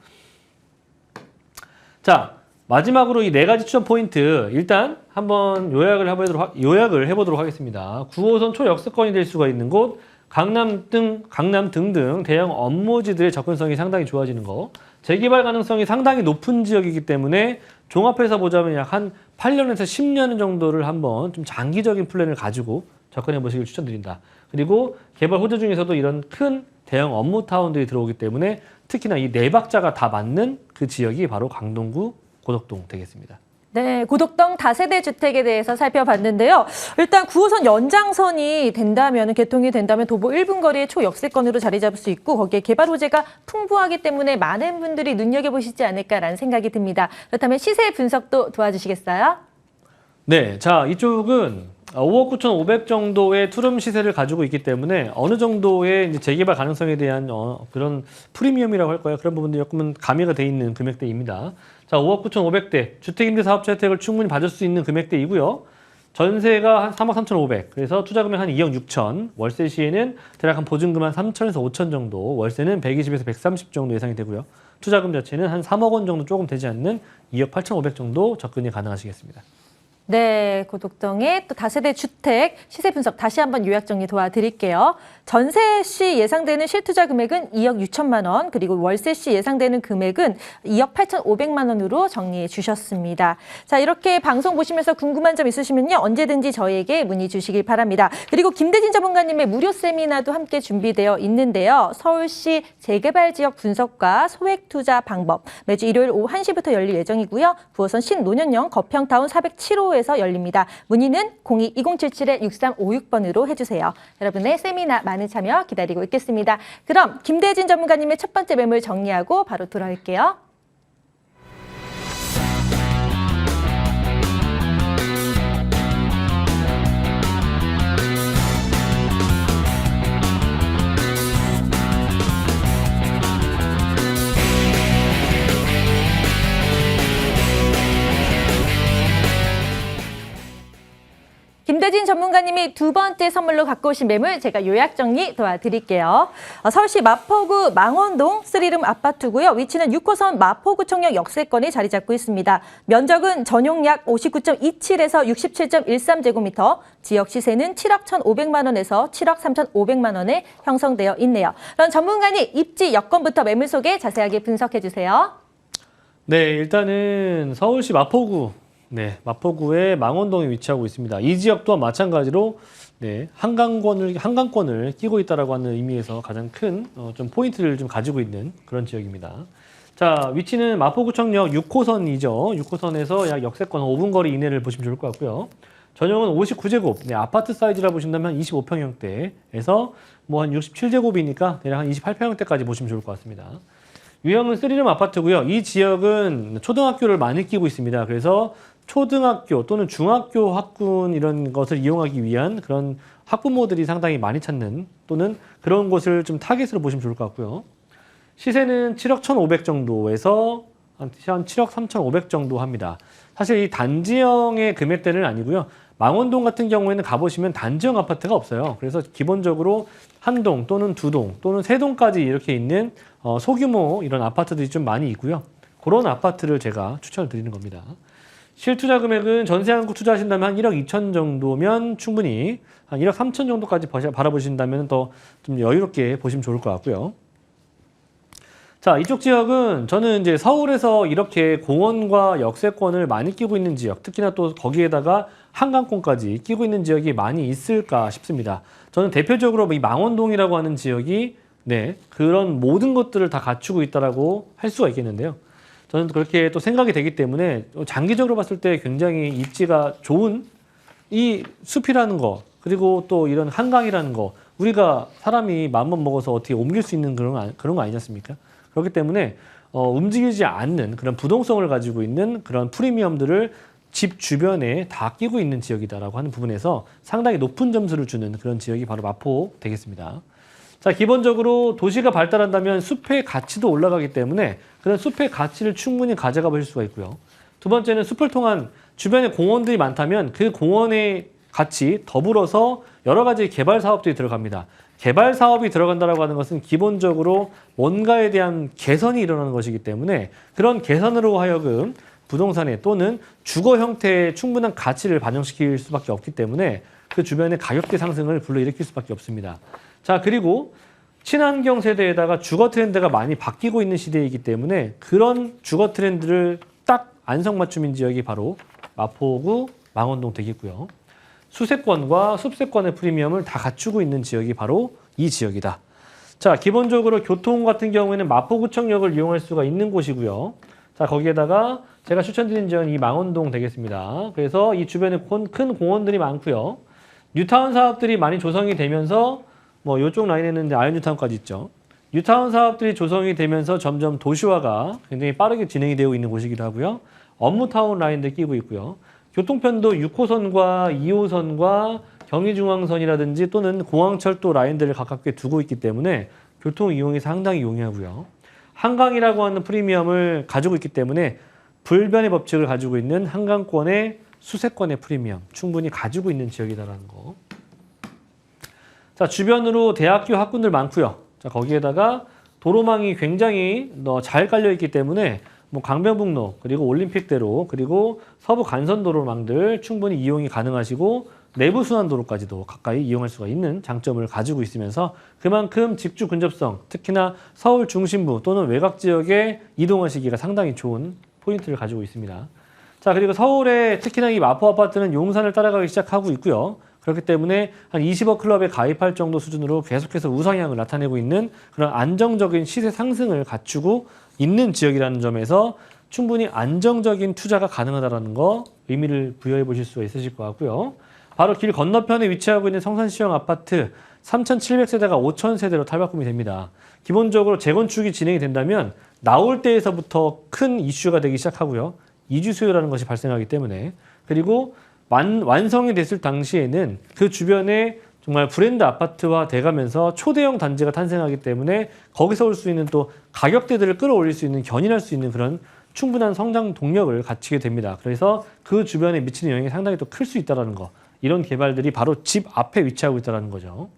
자, 마지막으로 이 네 가지 추천 포인트 일단 한번 요약을 해보도록 하겠습니다. 9호선 초역세권이 될 수가 있는 곳, 강남 등등 대형 업무지들의 접근성이 상당히 좋아지는 거, 재개발 가능성이 상당히 높은 지역이기 때문에 종합해서 보자면 약 한 8년에서 10년 정도를 한번 좀 장기적인 플랜을 가지고 접근해 보시길 추천드린다. 그리고 개발 호재 중에서도 이런 큰 대형 업무 타운들이 들어오기 때문에 특히나 이 네 박자가 다 맞는 그 지역이 바로 강동구 고덕동 되겠습니다. 네, 고덕동 다세대 주택에 대해서 살펴봤는데요. 일단 9호선 연장선이 된다면, 개통이 된다면 도보 1분 거리의 초역세권으로 자리 잡을 수 있고 거기에 개발 호재가 풍부하기 때문에 많은 분들이 눈여겨보시지 않을까라는 생각이 듭니다. 그렇다면 시세 분석도 도와주시겠어요? 네, 자 이쪽은 5억 9,500 정도의 투룸 시세를 가지고 있기 때문에 어느 정도의 이제 재개발 가능성에 대한 그런 프리미엄이라고 할까요? 그런 부분들이 조금은 가미가 돼 있는 금액대입니다. 자, 5억 9,500대 주택임대사업자 혜택을 충분히 받을 수 있는 금액대이고요. 전세가 한 3억 3,500, 그래서 투자금액 한 2억 6천, 월세 시에는 대략 한 보증금 한 3천에서 5천 정도, 월세는 120에서 130 정도 예상이 되고요. 투자금 자체는 한 3억 원 정도 조금 되지 않는 2억 8,500 정도 접근이 가능하시겠습니다. 네, 고덕동의 또 다세대 주택 시세 분석 다시 한번 요약 정리 도와드릴게요. 전세 시 예상되는 실투자 금액은 2억 6천만 원, 그리고 월세 시 예상되는 금액은 2억 8,500만 원으로 정리해 주셨습니다. 자, 이렇게 방송 보시면서 궁금한 점 있으시면요, 언제든지 저희에게 문의 주시길 바랍니다. 그리고 김대진 전문가님의 무료 세미나도 함께 준비되어 있는데요. 서울시 재개발 지역 분석과 소액 투자 방법, 매주 일요일 오후 1시부터 열릴 예정이고요. 9호선 신논현역 거평타운 407호에서 열립니다. 문의는 02-2077-6356번으로 해주세요. 여러분의 세미나 많은 참여 기다리고 있겠습니다. 그럼 김대진 전문가님의 첫 번째 매물 정리하고 바로 돌아올게요. 김대진 전문가님이 두 번째 선물로 갖고 오신 매물 제가 요약 정리 도와드릴게요. 서울시 마포구 망원동 3룸 아파트고요. 위치는 6호선 마포구청역 역세권에 자리 잡고 있습니다. 면적은 전용 약 59.27에서 67.13제곱미터, 지역 시세는 7억 1,500만 원에서 7억 3,500만 원에 형성되어 있네요. 그럼 전문가님 입지 여건부터 매물 소개 자세하게 분석해 주세요. 네, 일단은 서울시 마포구, 마포구의 망원동에 위치하고 있습니다. 이 지역 또한 마찬가지로 한강권을 끼고 있다라고 하는 의미에서 가장 큰 좀 포인트를 좀 가지고 있는 그런 지역입니다. 자, 위치는 마포구청역 6호선이죠. 6호선에서 약 역세권 5분 거리 이내를 보시면 좋을 것 같고요. 전용은 59제곱, 아파트 사이즈라 보신다면 25평형대에서 뭐 한 67제곱이니까 대략 한 28평형대까지 보시면 좋을 것 같습니다. 유형은 3룸 아파트고요. 이 지역은 초등학교를 많이 끼고 있습니다. 그래서 초등학교 또는 중학교 학군 이런 것을 이용하기 위한 그런 학부모들이 상당히 많이 찾는 또는 그런 곳을 좀 타겟으로 보시면 좋을 것 같고요. 시세는 7억 1,500 정도에서 한 7억 3,500 정도 합니다. 사실 이 단지형의 금액대는 아니고요. 망원동 같은 경우에는 가보시면 단지형 아파트가 없어요. 그래서 기본적으로 한 동 또는 두 동 또는 세 동까지 이렇게 있는 소규모 이런 아파트들이 좀 많이 있고요. 그런 아파트를 제가 추천을 드리는 겁니다. 실투자 금액은 전세 한국 투자하신다면 한 1억 2천 정도면 충분히 한 1억 3천 정도까지 바라보신다면 더 좀 여유롭게 보시면 좋을 것 같고요. 자, 이쪽 지역은 저는 이제 서울에서 이렇게 공원과 역세권을 많이 끼고 있는 지역, 특히나 또 거기에다가 한강권까지 끼고 있는 지역이 많이 있을까 싶습니다. 저는 대표적으로 이 망원동이라고 하는 지역이 그런 모든 것들을 다 갖추고 있다라고 할 수가 있겠는데요. 저는 그렇게 또 생각이 되기 때문에 장기적으로 봤을 때 굉장히 입지가 좋은 이 숲이라는 거, 그리고 또 이런 한강이라는 거, 우리가 사람이 마음만 먹어서 어떻게 옮길 수 있는 그런 거 아니지 않습니까? 그렇기 때문에 움직이지 않는 그런 부동성을 가지고 있는 그런 프리미엄들을 집 주변에 다 끼고 있는 지역이다라고 하는 부분에서 상당히 높은 점수를 주는 그런 지역이 바로 마포 되겠습니다. 자, 기본적으로 도시가 발달한다면 숲의 가치도 올라가기 때문에 그런 숲의 가치를 충분히 가져가 보실 수가 있고요. 두 번째는 숲을 통한 주변에 공원들이 많다면 그 공원의 같이 더불어서 여러 가지 개발 사업들이 들어갑니다. 개발 사업이 들어간다고 하는 것은 기본적으로 뭔가에 대한 개선이 일어나는 것이기 때문에 그런 개선으로 하여금 부동산에 또는 주거 형태에 충분한 가치를 반영시킬 수밖에 없기 때문에 그 주변의 가격대 상승을 불러일으킬 수밖에 없습니다. 자, 그리고 친환경 세대에다가 주거 트렌드가 많이 바뀌고 있는 시대이기 때문에 그런 주거 트렌드를 딱 안성맞춤인 지역이 바로 마포구 망원동 되겠고요. 수세권과 숲세권의 프리미엄을 다 갖추고 있는 지역이 바로 이 지역이다. 자, 기본적으로 교통 같은 경우에는 마포구청역을 이용할 수가 있는 곳이고요. 자, 거기에다가 제가 추천드린 지역은 이 망원동 되겠습니다. 그래서 이 주변에 큰 공원들이 많고요. 뉴타운 사업들이 많이 조성이 되면서 뭐 이쪽 라인에는 이제 아이언 뉴타운까지 있죠. 뉴타운 사업들이 조성이 되면서 점점 도시화가 굉장히 빠르게 진행이 되고 있는 곳이기도 하고요. 업무타운 라인들 끼고 있고요. 교통편도 6호선과 2호선과 경의중앙선이라든지 또는 공항철도 라인들을 가깝게 두고 있기 때문에 교통 이용이 상당히 용이하고요. 한강이라고 하는 프리미엄을 가지고 있기 때문에 불변의 법칙을 가지고 있는 한강권의 수세권의 프리미엄 충분히 가지고 있는 지역이다라는 거. 자, 주변으로 대학교 학군들 많고요. 자, 거기에다가 도로망이 굉장히 잘 깔려 있기 때문에 뭐 강변북로 그리고 올림픽대로 그리고 서부 간선도로망들 충분히 이용이 가능하시고 내부 순환도로까지도 가까이 이용할 수가 있는 장점을 가지고 있으면서 그만큼 직주 근접성, 특히나 서울 중심부 또는 외곽 지역에 이동하시기가 상당히 좋은 포인트를 가지고 있습니다. 자, 그리고 서울에 특히나 이 마포 아파트는 용산을 따라가기 시작하고 있고요. 그렇기 때문에 한 20억 클럽에 가입할 정도 수준으로 계속해서 우상향을 나타내고 있는 그런 안정적인 시세 상승을 갖추고 있는 지역이라는 점에서 충분히 안정적인 투자가 가능하다는 거 의미를 부여해 보실 수가 있으실 것 같고요. 바로 길 건너편에 위치하고 있는 성산시형 아파트 3,700세대가 5,000세대로 탈바꿈이 됩니다. 기본적으로 재건축이 진행이 된다면 나올 때에서부터 큰 이슈가 되기 시작하고요. 이주 수요라는 것이 발생하기 때문에 그리고 완성이 됐을 당시에는 그 주변에 정말 브랜드 아파트화 돼가면서 초대형 단지가 탄생하기 때문에 거기서 올 수 있는 또 가격대들을 끌어올릴 수 있는 견인할 수 있는 그런 충분한 성장 동력을 갖추게 됩니다. 그래서 그 주변에 미치는 영향이 상당히 또 클 수 있다는 거. 이런 개발들이 바로 집 앞에 위치하고 있다는 거죠.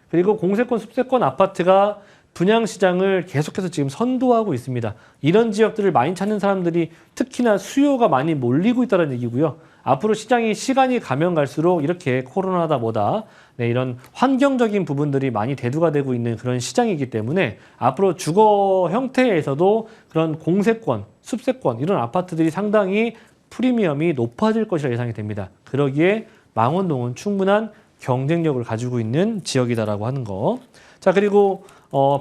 그리고 공세권, 숲세권 아파트가 분양시장을 계속해서 지금 선도하고 있습니다. 이런 지역들을 많이 찾는 사람들이 특히나 수요가 많이 몰리고 있다는 얘기고요. 앞으로 시간이 가면 갈수록 이렇게 코로나다 뭐다 이런 환경적인 부분들이 많이 대두가 되고 있는 그런 시장이기 때문에 앞으로 주거 형태에서도 그런 공세권, 숲세권 이런 아파트들이 상당히 프리미엄이 높아질 것이라 예상이 됩니다. 그러기에 망원동은 충분한 경쟁력을 가지고 있는 지역이다라고 하는 거. 자, 그리고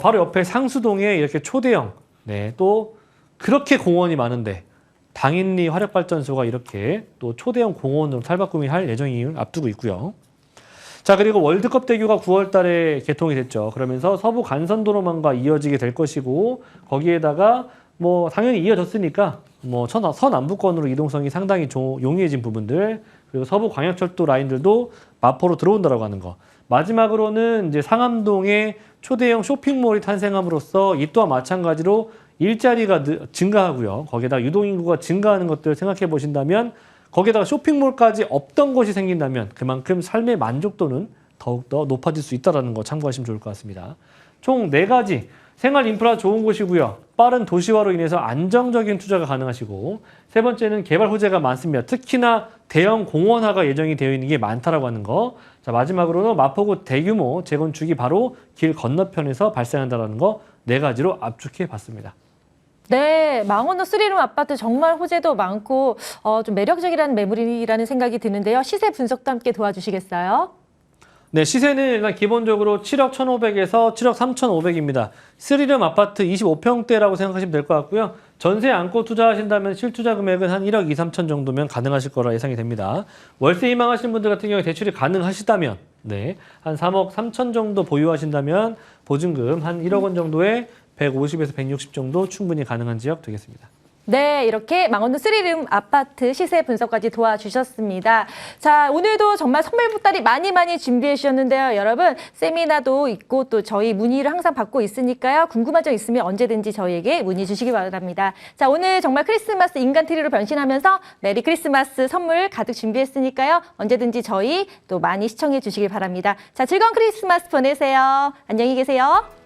바로 옆에 상수동에 이렇게 초대형, 또 그렇게 공원이 많은데 당인리 화력발전소가 이렇게 또 초대형 공원으로 탈바꿈이 할 예정을 앞두고 있고요. 자, 그리고 월드컵 대교가 9월 달에 개통이 됐죠. 그러면서 서부 간선도로망과 이어지게 될 것이고 거기에다가 뭐 당연히 이어졌으니까 뭐 서남부권으로 이동성이 상당히 용이해진 부분들 그리고 서부 광역철도 라인들도 마포로 들어온다라고 하는 거. 마지막으로는 이제 상암동에 초대형 쇼핑몰이 탄생함으로써 이 또한 마찬가지로 일자리가 증가하고요. 거기에다가 유동인구가 증가하는 것들을 생각해 보신다면 거기에다가 쇼핑몰까지 없던 곳이 생긴다면 그만큼 삶의 만족도는 더욱더 높아질 수 있다는 거 참고하시면 좋을 것 같습니다. 총 4가지 생활 인프라 좋은 곳이고요. 빠른 도시화로 인해서 안정적인 투자가 가능하시고 세 번째는 개발 호재가 많습니다. 특히나 대형 공원화가 예정이 되어 있는 게 많다라고 하는 거. 자, 마지막으로는 마포구 대규모 재건축이 바로 길 건너편에서 발생한다는 거 4가지로 압축해 봤습니다. 네, 망원동 3룸 아파트 정말 호재도 많고 좀 매력적이라는 매물이라는 생각이 드는데요. 시세 분석도 함께 도와주시겠어요? 네, 시세는 일단 기본적으로 7억 1,500에서 7억 3,500입니다. 3룸 아파트 25평대라고 생각하시면 될 것 같고요. 전세 안고 투자하신다면 실투자 금액은 한 1억 2, 3천 정도면 가능하실 거라 예상이 됩니다. 월세 희망하시는 분들 같은 경우에 대출이 가능하시다면 한 3억 3천 정도 보유하신다면 보증금 한 1억 원 정도의 150에서 160 정도 충분히 가능한 지역 되겠습니다. 네, 이렇게 망원동 3룸 아파트 시세 분석까지 도와주셨습니다. 자, 오늘도 정말 선물 보따리 많이 준비해 주셨는데요. 여러분, 세미나도 있고 또 저희 문의를 항상 받고 있으니까요. 궁금한 점 있으면 언제든지 저희에게 문의 주시기 바랍니다. 자, 오늘 정말 크리스마스 인간트리로 변신하면서 메리 크리스마스 선물 가득 준비했으니까요. 언제든지 저희 또 많이 시청해 주시기 바랍니다. 자, 즐거운 크리스마스 보내세요. 안녕히 계세요.